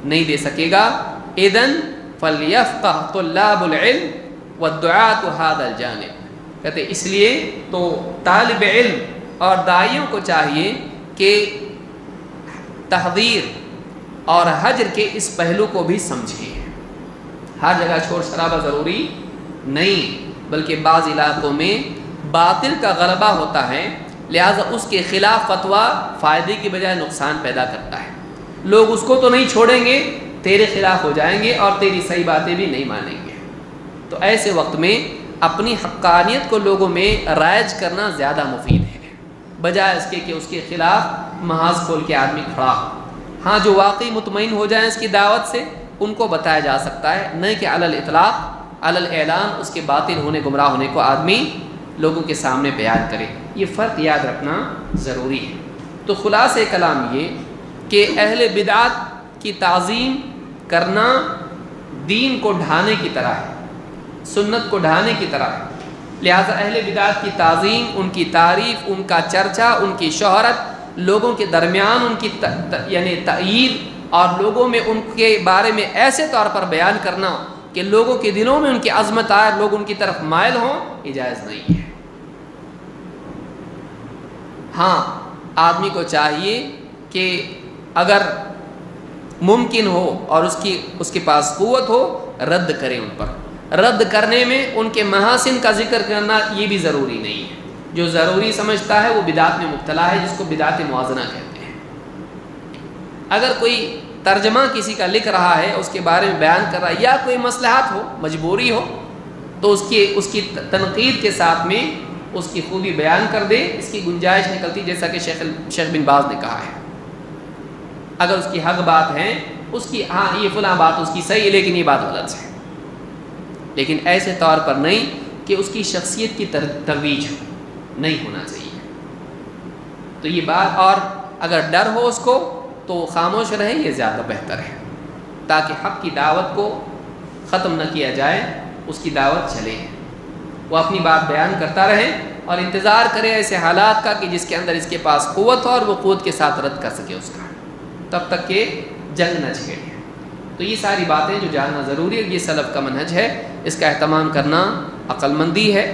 نہیں دے سکے گا۔ اذن فلیفقہ طلاب العلم والدعاة هذا الجانب، کہتے اس لیے تو طالب علم اور داعیوں کو چاہیے کہ تحذیر اور حجر کے اس پہلو کو بھی سمجھیں۔ ہر جگہ شور شرابہ ضروری نہیں، بلکہ بعض علاقوں میں باطل کا غلبہ ہوتا ہے، لہذا اس کے خلاف فتویٰ فائدے کی بجائے نقصان پیدا کرتا ہے۔ لوگ اس کو تو نہیں چھوڑیں گے، تیرے خلاف ہو جائیں گے اور تیری صحیح باتیں بھی نہیں مانیں گے۔ تو ایسے وقت میں اپنی حقانیت کو لوگوں میں رائج کرنا زیادہ مفید ہے، بجائے اس کے کہ اس کے خلاف محاذ کھول کے آدمی کھڑا ہو۔ ہاں جو واقعی مطمئن ہو جائیں اس کی دعوت سے، ان کو بتایا جا سکتا ہے، نہیں کہ علی الاطلاق علی الاعلان اس کے باطل ہونے گمراہ ہونے کو آدمی لوگوں کے سامنے بیان کرے۔ یہ فرق یاد رکھنا ضروری ہے۔ تو خلاصہ کلام یہ کہ اہل بدعت کی تعظیم کرنا دین کو ڈھانے کی طرح ہے، سنت کو ڈھانے کی طرح ہے، لہذا اہل بدعت کی تعظیم، ان کی تعریف، ان کا چرچا، ان کی شہرت، لوگوں کے درمیان ان کی یعنی تائید اور لوگوں میں ان کے بارے میں ایسے طور پر بیان کرنا کہ لوگوں کے دلوں میں ان کی عظمت آئے، لوگ ان کی طرف مائل ہوں، یہ جائز نہیں ہے۔ ہاں آدمی کو چاہیے کہ اگر ممکن ہو اور اس کے پاس قوت ہو، رد کرے ان پر۔ رد کرنے میں ان کے محاسن کا ذکر کرنا یہ بھی ضروری نہیں ہے۔ جو ضروری سمجھتا ہے وہ بدعت میں مبتلا ہے، جس کو بدعت موازنہ کہتے ہیں۔ اگر کوئی ترجمہ کسی کا لکھ رہا ہے، اس کے بارے میں بیان کر رہا ہے، یا کوئی مصلحت ہو، مجبوری ہو، تو اس کی تنقید کے ساتھ میں اس کی خوبی بیان کر دے، اس کی گنجائش نکلتی، جیسا کہ شیخ بن باز نے کہا ہے۔ اگر اس کی حق بات ہے، اس کی ہاں یہ فلاں بات اس کی صحیح ہے لیکن یہ بات غلط ہے، لیکن ایسے طور پر نہیں کہ اس کی شخصیت کی ترویج نہیں ہونا چاہیے۔ تو یہ بات، اور اگر ڈر ہو اس کو تو خاموش رہے، یہ زیادہ بہتر ہے، تاکہ حق کی دعوت کو ختم نہ کیا جائے، اس کی دعوت چلے، وہ اپنی بات بیان کرتا رہے اور انتظار کرے ایسے حالات کا کہ جس کے اندر اس کے پاس قوت ہو اور وہ قوت کے ساتھ رد کر سکے اس کا، تب تک کہ جنگ نہ چھیڑے۔ تو یہ ساری باتیں جو جاننا ضروری ہے، یہ سلف کا منہج ہے، اس کا اہتمام کرنا عقل مندی ہے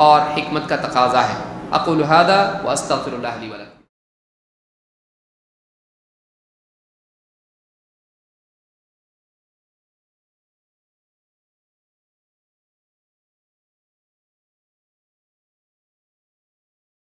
اور حکمت کا تقاضا ہے۔ اقول ھذا واستغفر اللہ لی ولکم۔